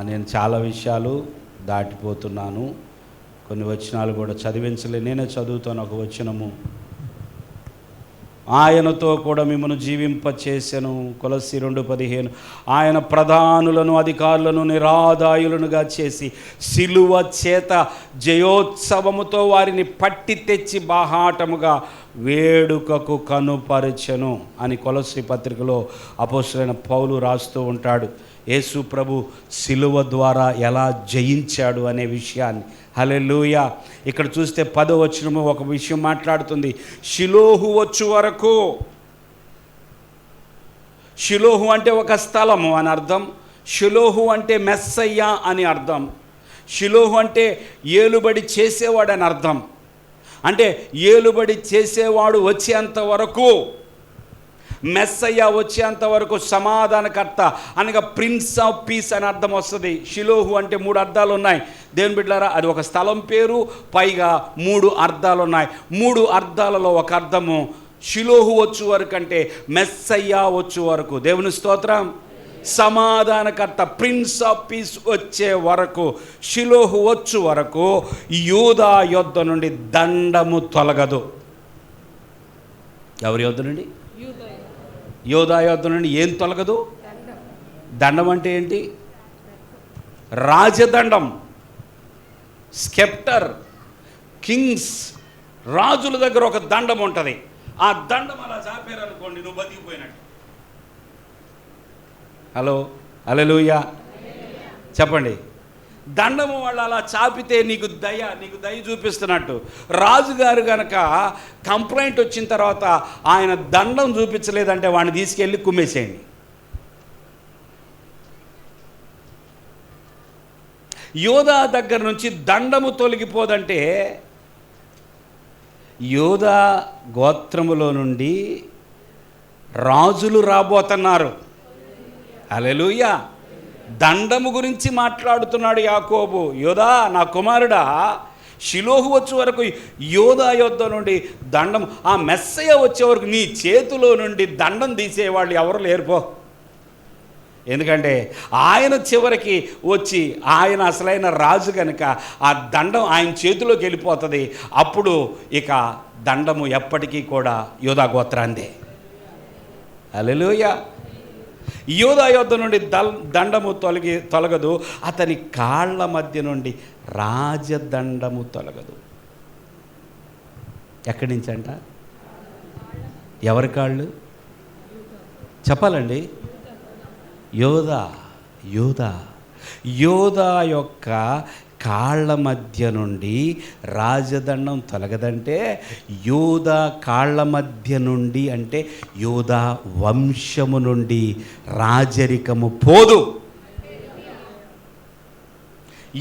నేను చాలా విషయాలు దాటిపోతున్నాను, కొన్ని వచనాలు కూడా చదివించలే, నేనే చదువుతాను. ఒక వచనము, ఆయనతో కూడా మిమ్మల్ని జీవింపచేసెను. కొలస్సీ 2:15 ఆయన ప్రధానులను అధికారులను నిరాదాయులనుగా చేసి సిలువ చేత జయోత్సవముతో వారిని పట్టి తెచ్చి బాహాటముగా వేడుకకు కనుపరచెను అని కొలస్సీ పత్రికలో అపోస్తలుడైన పౌలు రాస్తూ ఉంటాడు. యేసు ప్రభు సిలువ ద్వారా ఎలా జయించాడు అనే విషయాన్ని. హల్లెలూయా. ఇక్కడ చూస్తే 10వ వచనము ఒక విషయం మాట్లాడుతుంది. షిలోహు వచ్చు వరకు. షిలోహు అంటే ఒక స్థలము అని అర్థం. షిలోహు అంటే మెస్సయ్య అని అర్థం. షిలోహు అంటే ఏలుబడి చేసేవాడు అని అర్థం. అంటే ఏలుబడి చేసేవాడు వచ్చేంత వరకు, మెస్సయ్య వచ్చేంత వరకు, సమాధానకర్త అనగా ప్రిన్స్ ఆఫ్ పీస్ అని అర్థం వస్తుంది. షిలోహు అంటే 3 అర్థాలు ఉన్నాయి. దేవుని బిడ్డలారా, అది ఒక స్థలం పేరు, పైగా 3 అర్థాలు ఉన్నాయి. 3 అర్థాలలో ఒక అర్థము షిలోహు వచ్చు వరకు అంటే మెస్సయ్య వచ్చు వరకు. దేవుని స్తోత్రం. సమాధానకర్త ప్రిన్స్ ఆఫ్ పీస్ వచ్చే వరకు, షిలోహు వచ్చు వరకు యూదా యొద్ద నుండి దండము తొలగదు. ఎవరి యొద్ద నుండి? యోధా యొద్ద నుండి ఏం తొలగదు? దండం అంటే ఏంటి? రాజదండం, స్కెప్టర్, కింగ్స్, రాజుల దగ్గర ఒక దండం ఉంటుంది. ఆ దండం అలా చాపారు అనుకోండి, నువ్వు బతికిపోయినట్టు. హలో, హల్లెలూయా చెప్పండి. దండము వాళ్ళు అలా చాపితే నీకు దయ చూపిస్తున్నట్టు. రాజుగారు గనక కంప్లైంట్ వచ్చిన తర్వాత ఆయన దండం చూపించలేదంటే వాడిని తీసుకెళ్ళి కుమ్మేసేయండి. యోధా దగ్గర నుంచి దండము తొలగిపోదంటే యోధా గోత్రములో నుండి రాజులు రాబోతున్నారు. హల్లెలూయా. దండము గురించి మాట్లాడుతున్నాడు యాకోబు. యోధా నా కుమారుడా, షిలోహు వచ్చే వరకు యోధా యొద్ద నుండి దండం, ఆ మెస్సయ్య వచ్చే వరకు నీ చేతిలో నుండి దండం తీసేవాళ్ళు ఎవరు లేరుపో. ఎందుకంటే ఆయన చివరికి వచ్చి ఆయన అసలైన రాజు కనుక ఆ దండం ఆయన చేతిలోకి వెళ్ళిపోతుంది. అప్పుడు ఇక దండము ఎప్పటికీ కూడా యోధా గోత్రాందే. హల్లెలూయా. యోధా యొద్ద నుండి దండము తొలగదు, అతని కాళ్ళ మధ్య నుండి రాజదండము తొలగదు. ఎక్కడి నుంచి అంట? ఎవరి కాళ్ళు చెప్పాలండి? యోధా యొక్క కాళ్ళ మధ్య నుండి రాజదండం తొలగదంటే యోధా కాళ్ళ మధ్య నుండి అంటే యోధా వంశము నుండి రాజరికము పోదు.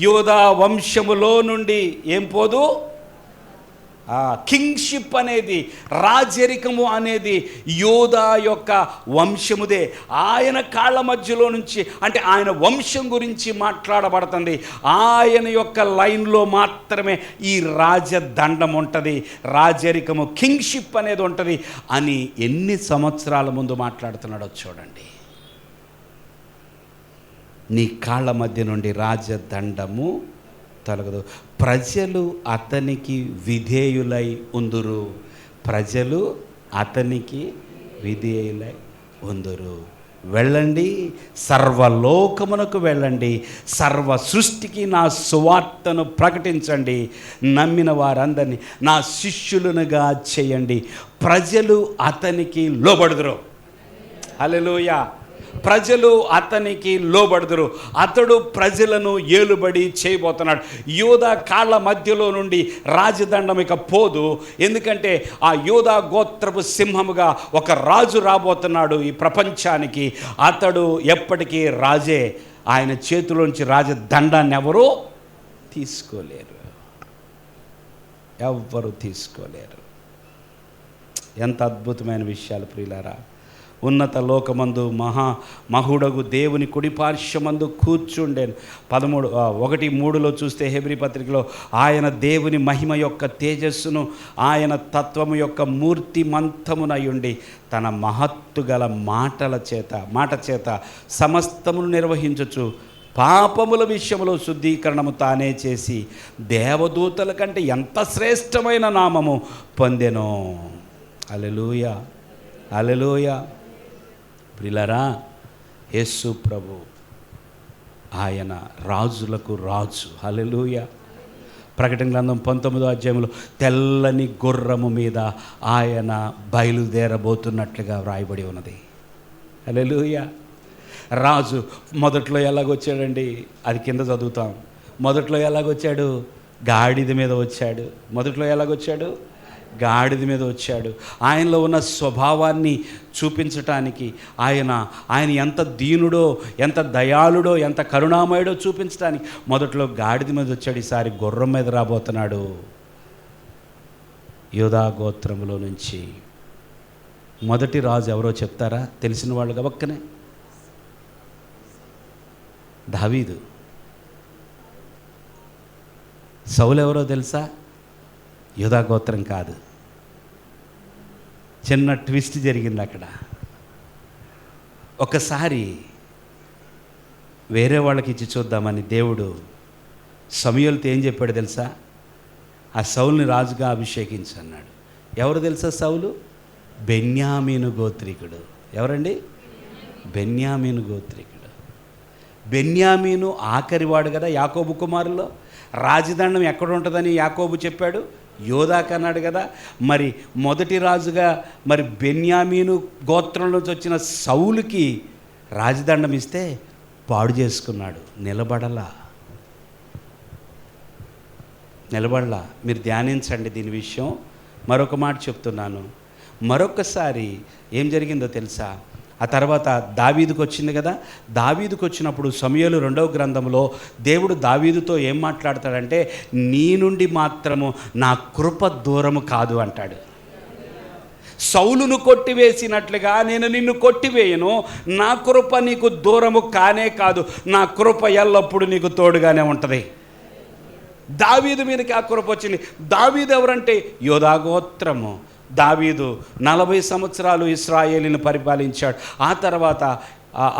యోధా వంశములో నుండి ఏం పోదు? కింగ్షిప్ అనేది, రాజరికము అనేది యోధా యొక్క వంశముదే. ఆయన కాళ్ళ మధ్యలో నుంచి అంటే ఆయన వంశం గురించి మాట్లాడబడుతుంది. ఆయన యొక్క లైన్లో మాత్రమే ఈ రాజదండం ఉంటుంది, రాజరికము, కింగ్షిప్ అనేది ఉంటుంది అని ఎన్ని సంవత్సరాల ముందు మాట్లాడుతున్నాడో చూడండి. నీ కాళ్ళ మధ్య నుండి రాజదండము తొలగదు. ప్రజలు అతనికి విధేయులై ఉందురు. ప్రజలు అతనికి విధేయులై ఉందురు. వెళ్ళండి, సర్వలోకమునకు వెళ్ళండి, సర్వ సృష్టికి నా సువార్తను ప్రకటించండి, నమ్మిన వారందరినీ నా శిష్యులనుగా చేయండి, ప్రజలు అతనికి లోబడుదురు. హల్లెలూయా. ప్రజలు అతనికి లోబడుదురు, అతడు ప్రజలను ఏలుబడి చేయబోతున్నాడు. యూదా కాళ్ళ మధ్యలో నుండి రాజదండం ఇక పోదు, ఎందుకంటే ఆ యూదా గోత్రపు సింహముగా ఒక రాజు రాబోతున్నాడు ఈ ప్రపంచానికి. అతడు ఎప్పటికీ రాజే. ఆయన చేతిలోంచి రాజదండాన్ని ఎవరూ తీసుకోలేరు, ఎవ్వరూ తీసుకోలేరు. ఎంత అద్భుతమైన విషయాలు ప్రియులారా. ఉన్నత లోకమందు మహుడగు దేవుని కుడిపార్శ్వమందు కూర్చుండేను. 1:3 చూస్తే హెబ్రీ పత్రికలో, ఆయన దేవుని మహిమ యొక్క తేజస్సును, ఆయన తత్వము యొక్క మూర్తిమంతమునయుండి తన మహత్తు గల మాట చేత సమస్తమును నిర్వహించుచు పాపముల విషయంలో శుద్ధీకరణము తానే చేసి దేవదూతల కంటే ఎంత శ్రేష్టమైన నామము పొందెనో. హల్లెలూయా, హల్లెలూయా. ప్రియులారా, యేసు ప్రభు ఆయన రాజులకు రాజు. హల్లెలూయా. ప్రకటన గ్రంథం 19వ అధ్యాయంలో తెల్లని గుర్రము మీద ఆయన బయలుదేరబోతున్నట్లుగా వ్రాయబడి ఉన్నది. హల్లెలూయా. రాజు మొదట్లో ఎలాగొచ్చాడండి? అది కింద చదువుతాం. మొదట్లో ఎలాగొచ్చాడు? గాడిద మీద వచ్చాడు. మొదట్లో ఎలాగొచ్చాడు? గాడిద మీద వచ్చాడు. ఆయనలో ఉన్న స్వభావాన్ని చూపించటానికి, ఆయన ఎంత దీనుడో, ఎంత దయాళుడో, ఎంత కరుణామయుడో చూపించడానికి మొదట్లో గాడిద మీద వచ్చాడు. ఈసారి గుర్రం మీద రాబోతున్నాడు. యూదా గోత్రములో నుంచి మొదటి రాజు ఎవరో చెప్తారా? తెలిసిన వాళ్ళు గబక్కనే దావీదు. సౌలు ఎవరో తెలుసా? యూదా గోత్రం కాదు. చిన్న ట్విస్ట్ జరిగింది అక్కడ. ఒకసారి వేరే వాళ్ళకి ఇచ్చి చూద్దామని దేవుడు సమూయేలుతో ఏం చెప్పాడు తెలుసా? ఆ సౌలుని రాజుగా అభిషేకించు అన్నాడు. ఎవరు తెలుసా సౌలు? బెన్యామీను గోత్రికుడు. ఎవరండి? బెన్యామీను గోత్రికుడు. బెన్యామీను ఆఖరివాడు కదా యాకోబు కుమారుల్లో. రాజదండం ఎక్కడ ఉంటుందని యాకోబు చెప్పాడు, యోధాకు అన్నాడు కదా. మరి మొదటి రాజుగా మరి బెన్యామీను గోత్రం నుంచి వచ్చిన సౌలుకి రాజదండం ఇస్తే పాడు చేసుకున్నాడు. నిలబడలా. మీరు ధ్యానించండి దీని విషయం. మరొక మాట చెప్తున్నాను. మరొకసారి ఏం జరిగిందో తెలుసా? ఆ తర్వాత దావీదుకు వచ్చింది కదా. దావీదుకు వచ్చినప్పుడు సమూయేలు 2వ గ్రంథంలో దేవుడు దావీదుతో ఏం మాట్లాడతాడంటే, నీ నుండి మాత్రము నా కృప దూరము కాదు అంటాడు. సౌలును కొట్టివేసినట్లుగా నేను నిన్ను కొట్టివేయను, నా కృప నీకు దూరము కానే కాదు, నా కృప ఎల్లప్పుడూ నీకు తోడుగానే ఉంటుంది. దావీదు మీదకి ఆ కృప వచ్చింది. దావీదు ఎవరంటే యోధా గోత్రము. దావీదు 40 సంవత్సరాలు ఇశ్రాయేలును పరిపాలించాడు. ఆ తర్వాత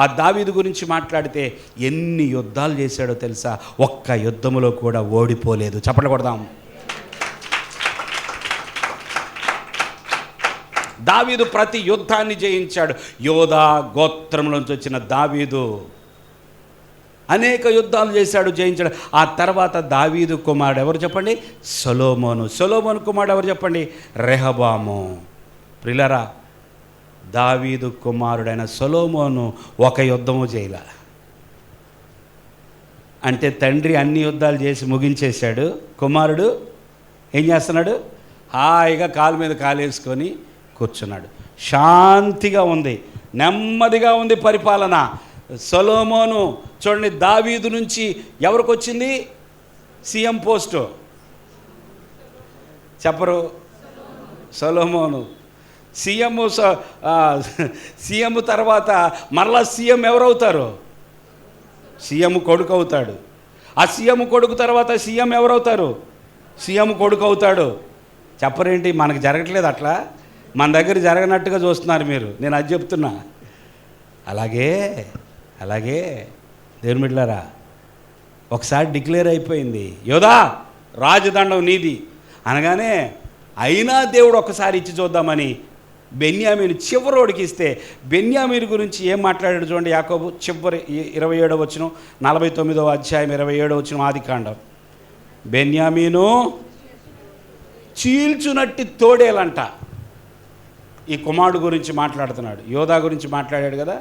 ఆ దావీదు గురించి మాట్లాడితే ఎన్ని యుద్ధాలు చేశాడో తెలుసా? ఒక్క యుద్ధములో కూడా ఓడిపోలేదు. చప్పట్లు కొడదాం. దావీదు ప్రతి యుద్ధాన్ని జయించాడు. యోధా గోత్రంలోంచి వచ్చిన దావీదు అనేక యుద్ధాలు చేశాడు, జయించాడు. ఆ తర్వాత దావీదు కుమారుడు ఎవరు చెప్పండి? సొలొమోను. సొలొమోను కుమారుడు ఎవరు చెప్పండి? రెహబాము. ప్రియులారా, దావీదు కుమారుడైన సొలొమోను ఒక యుద్ధము చేయలే. అంటే తండ్రి అన్ని యుద్ధాలు చేసి ముగించేశాడు. కుమారుడు ఏం చేస్తున్నాడు? హాయిగా కాలు మీద కాలేసుకొని కూర్చున్నాడు. శాంతిగా ఉంది, నెమ్మదిగా ఉంది పరిపాలన. సొలొమోను చూడండి, దావీదు నుంచి ఎవరికి వచ్చింది సీఎం పోస్టు? చెప్పరు? సొలొమోను. సీఎం తర్వాత మరలా సీఎం ఎవరవుతారు? సీఎం కొడుకు అవుతాడు. ఆ సీఎం కొడుకు తర్వాత సీఎం ఎవరవుతారు? సీఎం కొడుకు అవుతాడు. చెప్పరేంటి? మనకు జరగట్లేదు అట్లా. మన దగ్గర జరగనట్టుగా చూస్తున్నారు మీరు. నేను అది చెప్తున్నా. అలాగే దేవుని బిడ్డలారా, ఒకసారి డిక్లేర్ అయిపోయింది, యోధా రాజదండం నీది అనగానే, అయినా దేవుడు ఒకసారి ఇచ్చి చూద్దామని బెన్యామీను చివరోడికి ఇస్తే బెన్యామీను గురించి ఏం మాట్లాడాడు చూడండి. యాకోబు చివరి 27వ వచనం, 49వ అధ్యాయం 27వ వచనం, ఆదికాండం. బెన్యామీను చీల్చునట్టి తోడేలంట. ఈ కుమారుడు గురించి మాట్లాడుతున్నాడు, యోధా గురించి మాట్లాడాడు కదా.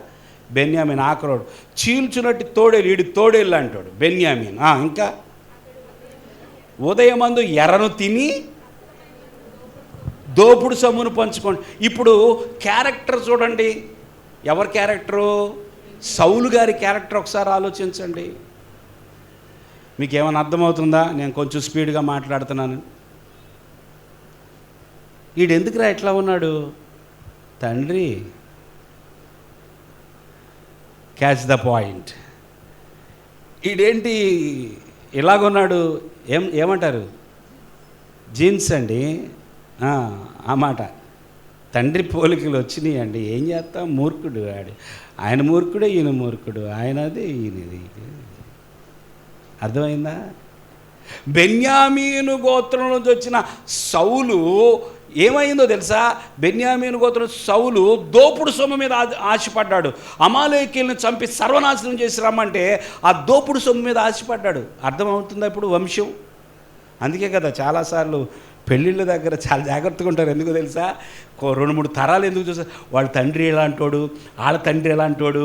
బెన్యామీన్ ఆకరోడు, చీల్చునట్టి తోడేలు, ఈడి తోడేళ్ళు అంటాడు బెన్యామీన్. ఇంకా ఉదయమందు ఎర్రను తిని దోపుడు సొమ్మును పంచుకోండి. ఇప్పుడు క్యారెక్టర్ చూడండి, ఎవరి క్యారెక్టరు? సౌలు గారి క్యారెక్టర్ ఒకసారి ఆలోచించండి. మీకేమైనా అర్థమవుతుందా? నేను కొంచెం స్పీడ్గా మాట్లాడుతున్నాను. ఈడెందుకురా ఎట్లా ఉన్నాడు? తండ్రి, క్యాచ్ ద పాయింట్. ఈడేంటి ఇలాగున్నాడు? ఏమంటారు? జీన్స్ అండి. ఆ మాట తండ్రి పోలికలు వచ్చినాయి అండి. ఏం చేస్తాం? మూర్ఖుడు ఆడు. ఆయన మూర్ఖుడే, ఈయన మూర్ఖుడు. ఆయనది, ఈయనది. అర్థమైందా? బెన్యామీను గోత్రం నుంచి వచ్చిన సౌలు ఏమైందో తెలుసా? బెన్యామీను గోత్రం సౌలు దోపుడు సొమ్ము మీద ఆశపడ్డాడు. అమాలేకీలను చంపి సర్వనాశనం చేసి రమ్మంటే ఆ దోపుడు సొమ్ము మీద ఆశపడ్డాడు. అర్థమవుతుందా ఇప్పుడు వంశం? అందుకే కదా చాలాసార్లు పెళ్ళిళ్ళ దగ్గర చాలా జాగ్రత్తగా ఉంటారు. ఎందుకో తెలుసా? 2-3 తరాలు ఎందుకు చూసా, వాళ్ళ తండ్రి ఎలాంటోడు, వాళ్ళ తండ్రి ఎలాంటోడు,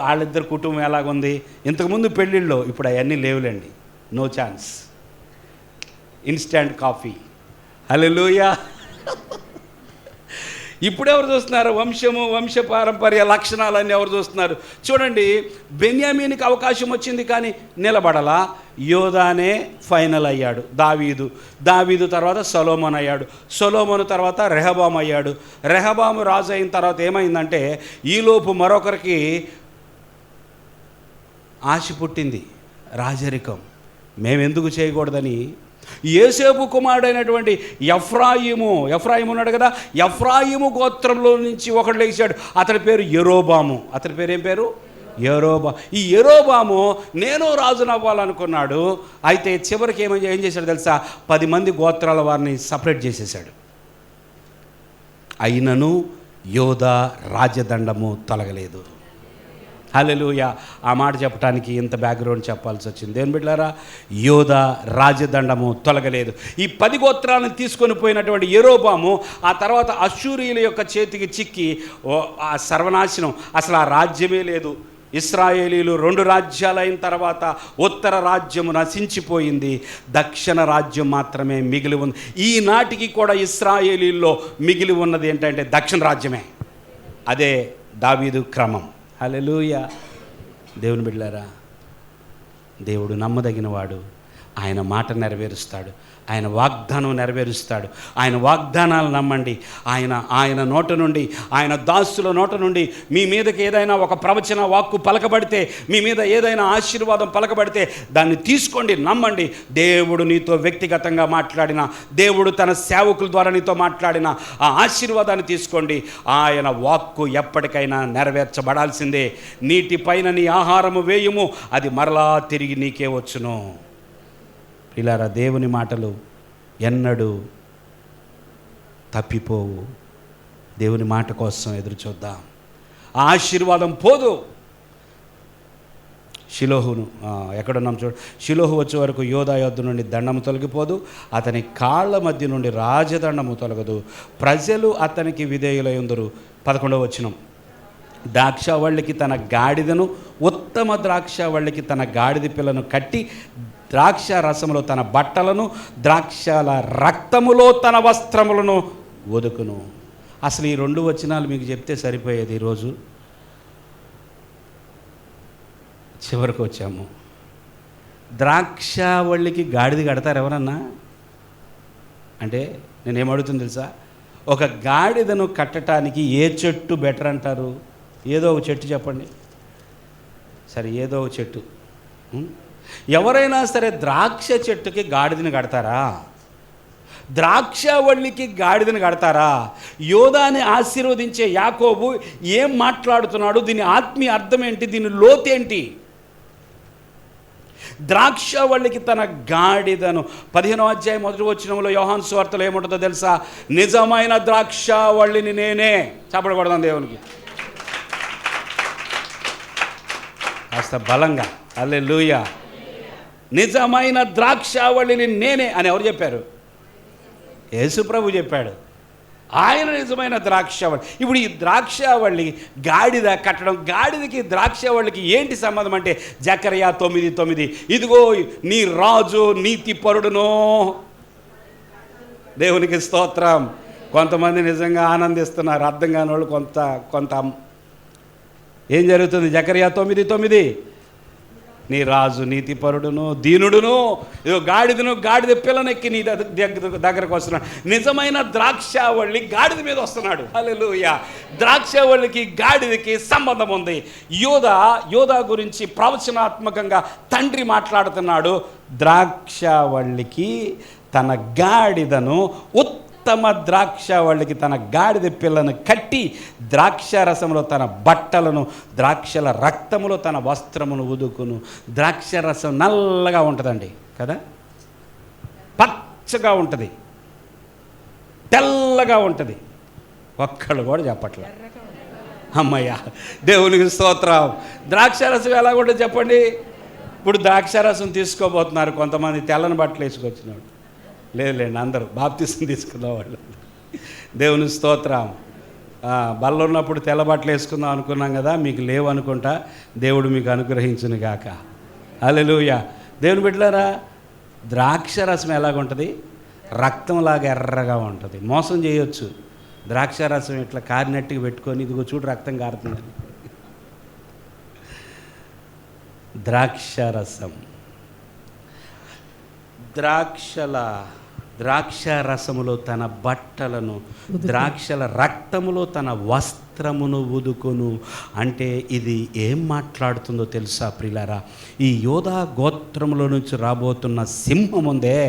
వాళ్ళిద్దరు కుటుంబం ఎలాగుంది. ఇంతకుముందు పెళ్ళిళ్ళలో, ఇప్పుడు అవన్నీ లేవులేండి. No chance. Instant coffee. Hallelujah. ఇప్పుడు ఎవరు చూస్తున్నారు? వంశము, వంశపారంపర్య లక్షణాలన్నీ ఎవరు చూస్తున్నారు? చూడండి, బెన్యామీనికి అవకాశం వచ్చింది కానీ నిలబడలా. యోధానే ఫైనల్ అయ్యాడు. దావీదు తర్వాత సొలొమోను అయ్యాడు. సొలొమోను తర్వాత రెహబాము అయ్యాడు. రెహబాము రాజు అయిన తర్వాత ఏమైందంటే ఈలోపు మరొకరికి ఆశ పుట్టింది, రాజరికం. మేమెందుకు చేయకూడదని యోసేపు కుమారుడైనటువంటి ఎఫ్రాయిము ఉన్నాడు కదా, ఎఫ్రాయిము గోత్రంలో నుంచి ఒకడు లేచాడు. అతని పేరు యెరోబాము. అతని పేరు ఏం పేరు? ఈ యెరోబాము నేను రాజునవ్వాలనుకున్నాడు. అయితే చివరికి ఏం చేశాడు తెలుసా? 10 మంది గోత్రాల వారిని సపరేట్ చేసేసాడు. అయినను యోధా రాజదండము తొలగలేదు. హల్లెలూయా. ఆ మాట చెప్పడానికి ఇంత బ్యాక్గ్రౌండ్ చెప్పాల్సి వచ్చింది. దేవుని బిడ్డలారా, యోధా రాజదండము తొలగలేదు. ఈ 10 గోత్రాలను తీసుకొని పోయినటువంటి యెరోబాము ఆ తర్వాత అష్షూరీయుల యొక్క చేతికి చిక్కి ఆ సర్వనాశనం, అసలు ఆ రాజ్యమే లేదు. ఇశ్రాయేలీలు 2 రాజ్యాలు అయిన తర్వాత ఉత్తర రాజ్యము నశించిపోయింది, దక్షిణ రాజ్యం మాత్రమే మిగిలి ఉంది. ఈనాటికి కూడా ఇశ్రాయేలీల్లో మిగిలి ఉన్నది ఏంటంటే దక్షిణ రాజ్యమే. అదే దావీదు క్రమం. హల్లెలూయా. దేవుని బిడ్డలారా, దేవుడు నమ్మదగినవాడు. ఆయన మాట నెరవేరుస్తాడు, ఆయన వాగ్దానం నెరవేరుస్తాడు. ఆయన వాగ్దానాలు నమ్మండి. ఆయన నోట నుండి, ఆయన దాసుల నోట నుండి మీ మీదకి ఏదైనా ఒక ప్రవచన వాక్కు పలకబడితే, మీ మీద ఏదైనా ఆశీర్వాదం పలకబడితే దాన్ని తీసుకోండి, నమ్మండి. దేవుడు నీతో వ్యక్తిగతంగా మాట్లాడిన, దేవుడు తన సేవకుల ద్వారా నీతో మాట్లాడిన ఆ ఆశీర్వాదాన్ని తీసుకోండి. ఆయన వాక్కు ఎప్పటికైనా నెరవేర్చబడాల్సిందే. నీటిపైన నీ ఆహారము వేయుము, అది మరలా తిరిగి నీకే వచ్చును. ఇలారా, దేవుని మాటలు ఎన్నడూ తప్పిపోవు. దేవుని మాట కోసం ఎదురు చూద్దాం. ఆ ఆశీర్వాదం పోదు. షిలోహును ఎక్కడున్నాం చూడు. షిలోహు వచ్చే వరకు యోధా యొద్ద నుండి దండము తొలగిపోదు, అతని కాళ్ళ మధ్య నుండి రాజదండము తొలగదు. ప్రజలు అతనికి విధేయులయుందురు. 11వ వచనం. ద్రాక్షవల్లికి తన గాడిదను, ఉత్తమ ద్రాక్షవల్లికి తన గాడిద పిల్లను కట్టి, ద్రాక్ష రసములో తన బట్టలను, ద్రాక్షల రక్తములో తన వస్త్రములను వదుకును. అసలు ఈ 2 వచనాలు మీకు చెప్తే సరిపోయేది. ఈరోజు చివరికి వచ్చాము. ద్రాక్షవల్లికి గాడిద కడతారు ఎవరన్నా అంటే? నేనేమడుగుతుంది తెలుసా? ఒక గాడిదను కట్టడానికి ఏ చెట్టు బెటర్ అంటారు? ఏదో ఒక చెట్టు చెప్పండి. సరే, ఏదో ఒక చెట్టు. ఎవరైనా సరే ద్రాక్ష చెట్టుకి గాడిదని కడతారా? ద్రాక్షవల్లికి గాడిదని కడతారా? యోధాని ఆశీర్వదించే యాకోబు ఏం మాట్లాడుతున్నాడు? దీని ఆత్మీయ అర్థం ఏంటి? దీని లోతేంటి? ద్రాక్షవల్లికి తన గాడిదను. 15వ అధ్యాయం 1వ వచనంలో యోహాను సువార్తలో ఏముంటుందో తెలుసా? నిజమైన ద్రాక్షవల్లిని నేనే. చప్పట్లు కొడదాం దేవునికి కాస్త బలంగా. హల్లెలూయా. నిజమైన ద్రాక్షవల్లిని నేనే అని ఎవరు చెప్పారు? యేసు ప్రభు చెప్పాడు. ఆయన నిజమైన ద్రాక్షవల్లి. ఇప్పుడు ఈ ద్రాక్షవల్లి గాడిద కట్టడం, గాడిదకి ద్రాక్షవల్లికి ఏంటి సంబంధం అంటే జకర్యా 9:9, ఇదిగో నీ రాజు నీతిపరుడును. దేవునికి స్తోత్రం. కొంతమంది నిజంగా ఆనందిస్తున్నారు, అర్థం కాని వాళ్ళు కొంత ఏం జరుగుతుంది? జకర్యా 9:9, నీ రాజు నీతిపరుడును దీనుడును, ఇదో గాడిదను గాడిద పిల్లనెక్కి నీ దగ్గరకు వస్తున్నాడు. నిజమైన ద్రాక్షవల్లి గాడిద మీద వస్తున్నాడు. హల్లెలూయా. ద్రాక్షవల్లికి గాడిదకి సంబంధం ఉంది. యోధా గురించి ప్రవచనాత్మకంగా తండ్రి మాట్లాడుతున్నాడు. ద్రాక్షవల్లికి తన గాడిదను, ఉత్తమ ద్రాక్షవల్లికి తన గాడిద పిల్లను కట్టి, ద్రాక్షరసములో తన బట్టలను, ద్రాక్షల రక్తములో తన వస్త్రమును ఉదుకును. ద్రాక్షరసం నల్లగా ఉంటుందండి కదా, పచ్చగా ఉంటుంది, తెల్లగా ఉంటుంది. ఒక్కళ్ళు కూడా చెప్పట్లే. అమ్మయ్య, దేవునికి స్తోత్రం. ద్రాక్షరసం ఎలా ఉంటుంది చెప్పండి? ఇప్పుడు ద్రాక్షరసం తీసుకోబోతున్నారు కొంతమంది, తెల్లని బట్టలు వేసుకొచ్చినాడు. లేదులేండి, అందరూ బాప్తిసం తీసుకున్న వాళ్ళు. దేవుని స్తోత్రం. బల్ల ఉన్నప్పుడు తెల్ల బట్టలు వేసుకుందాం అనుకున్నాం కదా, మీకు లేవు అనుకుంటా. దేవుడు మీకు అనుగ్రహించును గాక. హల్లెలూయా. దేవుని బిడ్డలారా, ద్రాక్షరసం ఎలాగుంటుంది? రక్తంలాగా ఎర్రగా ఉంటుంది. మోసం చేయొచ్చు. ద్రాక్షరసం ఇట్లా కారినట్టుగా పెట్టుకొని, ఇదిగో చూడు రక్తం కారుతుందని. ద్రాక్షరసం, ద్రాక్షరసములో తన బట్టలను, ద్రాక్షల రక్తములో తన వస్త్రమును ఉదుకును. అంటే ఇది ఏం మాట్లాడుతుందో తెలుసా ప్రియులారా? ఈ యోధా గోత్రములో నుంచి రాబోతున్న సింహం ఉందే,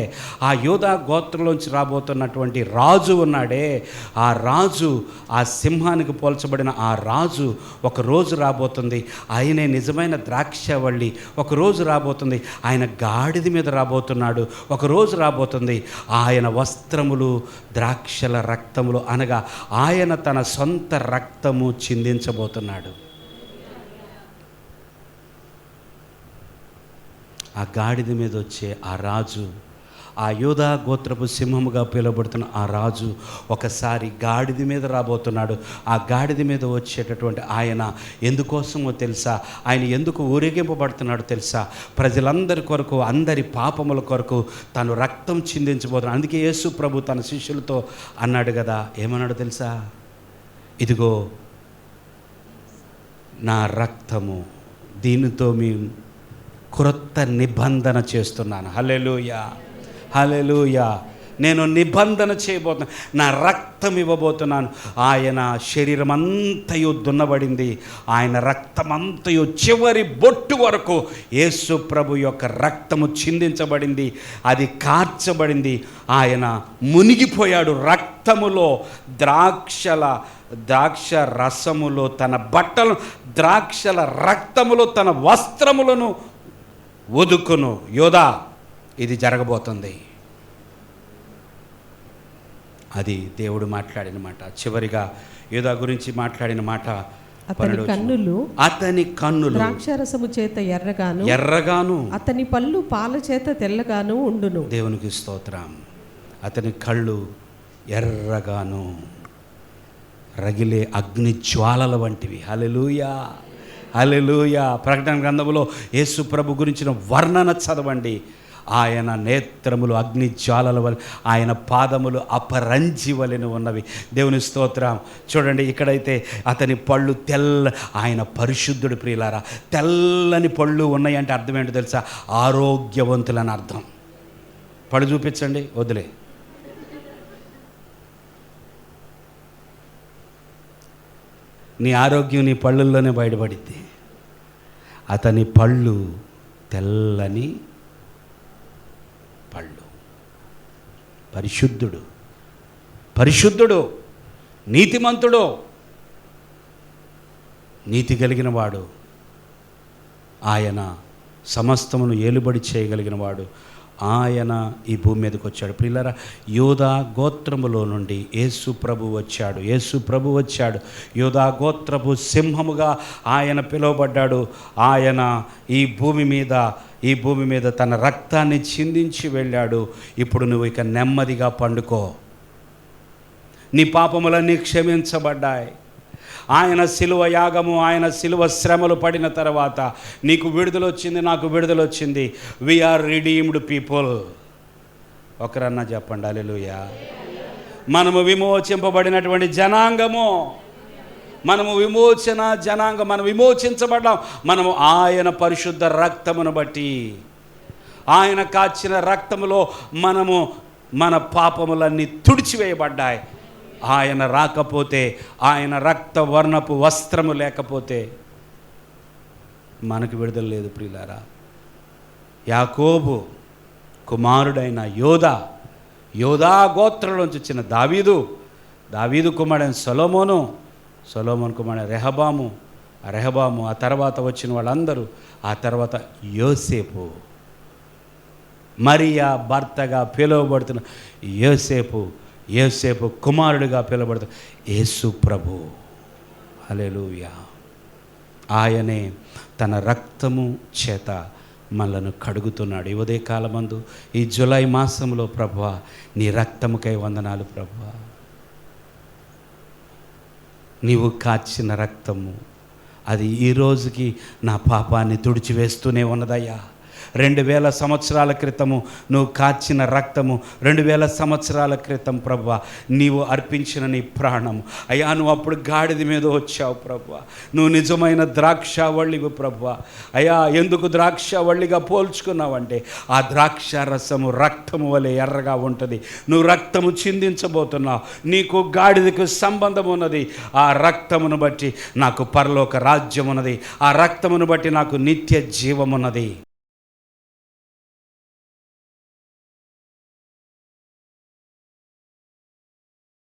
ఆ యోధా గోత్రంలోంచి రాబోతున్నటువంటి రాజు ఉన్నాడే, ఆ రాజు, ఆ సింహానికి పోల్చబడిన ఆ రాజు ఒక రోజు రాబోతుంది. ఆయనే నిజమైన ద్రాక్షవల్లి. ఒక రోజు రాబోతుంది. ఆయన గాడిద మీద రాబోతున్నాడు. ఒక రోజు రాబోతుంది. ఆయన వస్త్రములు ద్రాక్షల రక్తములు, అనగా ఆయన తన సొంత రక్తము చిందించబోతున్నాడు. ఆ గాడిద మీద వచ్చే ఆ రాజు, ఆ యోధా గోత్రపు సింహముగా పిలువబడుతున్న ఆ రాజు ఒకసారి గాడిద మీద రాబోతున్నాడు. ఆ గాడిద మీద వచ్చేటటువంటి ఆయన ఎందుకోసమో తెలుసా? ఆయన ఎందుకు ఊరేగింపబడుతున్నాడు తెలుసా? ప్రజలందరి కొరకు, అందరి పాపముల కొరకు తను రక్తం చిందించబోతున్నాడు. అందుకే యేసు ప్రభు తన శిష్యులతో అన్నాడు కదా, ఏమన్నాడు తెలుసా? ఇదిగో నా రక్తము, దీనితో మీ క్రొత్త నిబంధన చేస్తున్నాను. హల్లెలూయా, హల్లెలూయా. నేను నిబంధన చేయబోతున్నాను, నా రక్తం ఇవ్వబోతున్నాను. ఆయన శరీరం అంతయు దున్నబడింది, ఆయన రక్తమంతయు చివరి బొట్టు వరకు యేసు ప్రభు యొక్క రక్తము చిందించబడింది, అది కార్చబడింది. ఆయన మునిగిపోయాడు రక్తములో, ద్రాక్ష రసములో తన బట్టలు, ద్రాక్షల రక్తములో తన వస్త్రములను వదుకును. యోధా, ఇది జరగబోతుంది. అది దేవుడు మాట్లాడిన మాట. చివరిగా యోధా గురించి మాట్లాడిన మాట, అతని కన్నులు ద్రాక్షరసము చేత ఎర్రగాను, అతని పళ్ళు పాల చేత తెల్లగాను ఉండును. దేవునికి స్తోత్రం. అతని కళ్ళు ఎర్రగాను, రగిలే అగ్ని జ్వాలల వంటివి. హల్లెలూయా, హల్లెలూయా. ప్రకటన గ్రంథములో యేసు ప్రభు గురించిన వర్ణన చదవండి. ఆయన నేత్రములు అగ్ని జ్వాలల వలె, ఆయన పాదములు అపరంజి వలెను ఉన్నవి. దేవుని స్తోత్రం. చూడండి, ఇక్కడైతే అతని పళ్ళు ఆయన పరిశుద్ధుడు ప్రియులారా. తెల్లని పళ్ళు ఉన్నాయంటే అర్థం ఏంటో తెలుసా? ఆరోగ్యవంతులని అర్థం. పళ్ళు చూపించండి, వదిలే. నీ ఆరోగ్యం నీ పళ్ళల్లోనే బయటపడిద్ది. అతని పళ్ళు తెల్లని పళ్ళు. పరిశుద్ధుడు, నీతిమంతుడు, నీతి కలిగిన వాడు. ఆయన సమస్తమును ఏలుబడి చేయగలిగిన వాడు ఆయన ఈ భూమి మీదకి వచ్చాడు. ప్రియులారా, యోధా గోత్రములో నుండి యేసు ప్రభు వచ్చాడు. యేసు ప్రభు వచ్చాడు. యోధా గోత్రపు సింహముగా ఆయన పిలువబడ్డాడు. ఆయన ఈ భూమి మీద తన రక్తాన్ని చిందించి వెళ్ళాడు. ఇప్పుడు నువ్వు ఇక నెమ్మదిగా పండుకో. నీ పాపములన్నీ క్షమించబడ్డాయి. ఆయన శిలువ యాగము, ఆయన శిలువ శ్రమలు పడిన తర్వాత నీకు విడుదల వచ్చింది, నాకు విడుదల వచ్చింది. We are redeemed people. ఒకరన్నా చెప్పండి హల్లెలూయా. మనము విమోచింపబడినటువంటి జనాంగము, మనము విమోచన జనాంగం, మనం విమోచించబడ్డాం. మనము ఆయన పరిశుద్ధ రక్తమును బట్టి, ఆయన కాచిన రక్తములో మనము మన పాపములన్నీ తుడిచివేయబడ్డాయి. ఆయన రాకపోతే, ఆయన రక్త వర్ణపు వస్త్రము లేకపోతే మనకు విడుదల లేదు. ప్రియులారా, యాకోబు కుమారుడైన యోధా గోత్రంలోంచి వచ్చిన దావీదు కుమారుడైన సొలొమోను కుమారుడైన రెహబాము, ఆ తర్వాత వచ్చిన వాళ్ళందరూ, ఆ తర్వాత యోసేపు, మరియా భర్తగా పిలువబడుతున్న యోసేపు కుమారుడిగా పిలువబడుతున్న యేసు ప్రభు. హల్లెలూయా. ఆయనే తన రక్తము చేత మనలను కడుగుతున్నాడు. ఈ ఉదయకాలమందు, ఈ జూలై మాసంలో ప్రభువా, నీ రక్తముకై వందనాలు ప్రభువా. నీవు కాచిన రక్తము అది ఈ రోజుకి నా పాపాన్ని తుడిచివేస్తూనే ఉన్నదయ్యా. 2000 సంవత్సరాల క్రితము నువ్వు కాచిన రక్తము, 2000 సంవత్సరాల క్రితం ప్రభువా నీవు అర్పించిన నీ ప్రాణము అయ్యా. నువ్వు అప్పుడు గాడిద మీద వచ్చావు ప్రభువా. నువ్వు నిజమైన ద్రాక్షావళివి ప్రభువా. అయ్యా, ఎందుకు ద్రాక్షావళిగా పోల్చుకున్నావంటే ఆ ద్రాక్ష రసము రక్తము వలె ఎర్రగా ఉంటుంది. నువ్వు రక్తము చిందించబోతున్నావు. నీకు గాడిదకు సంబంధం ఉన్నది. ఆ రక్తమును బట్టి నాకు పరలోక రాజ్యం ఉన్నది. ఆ రక్తమును బట్టి నాకు నిత్య జీవమున్నది.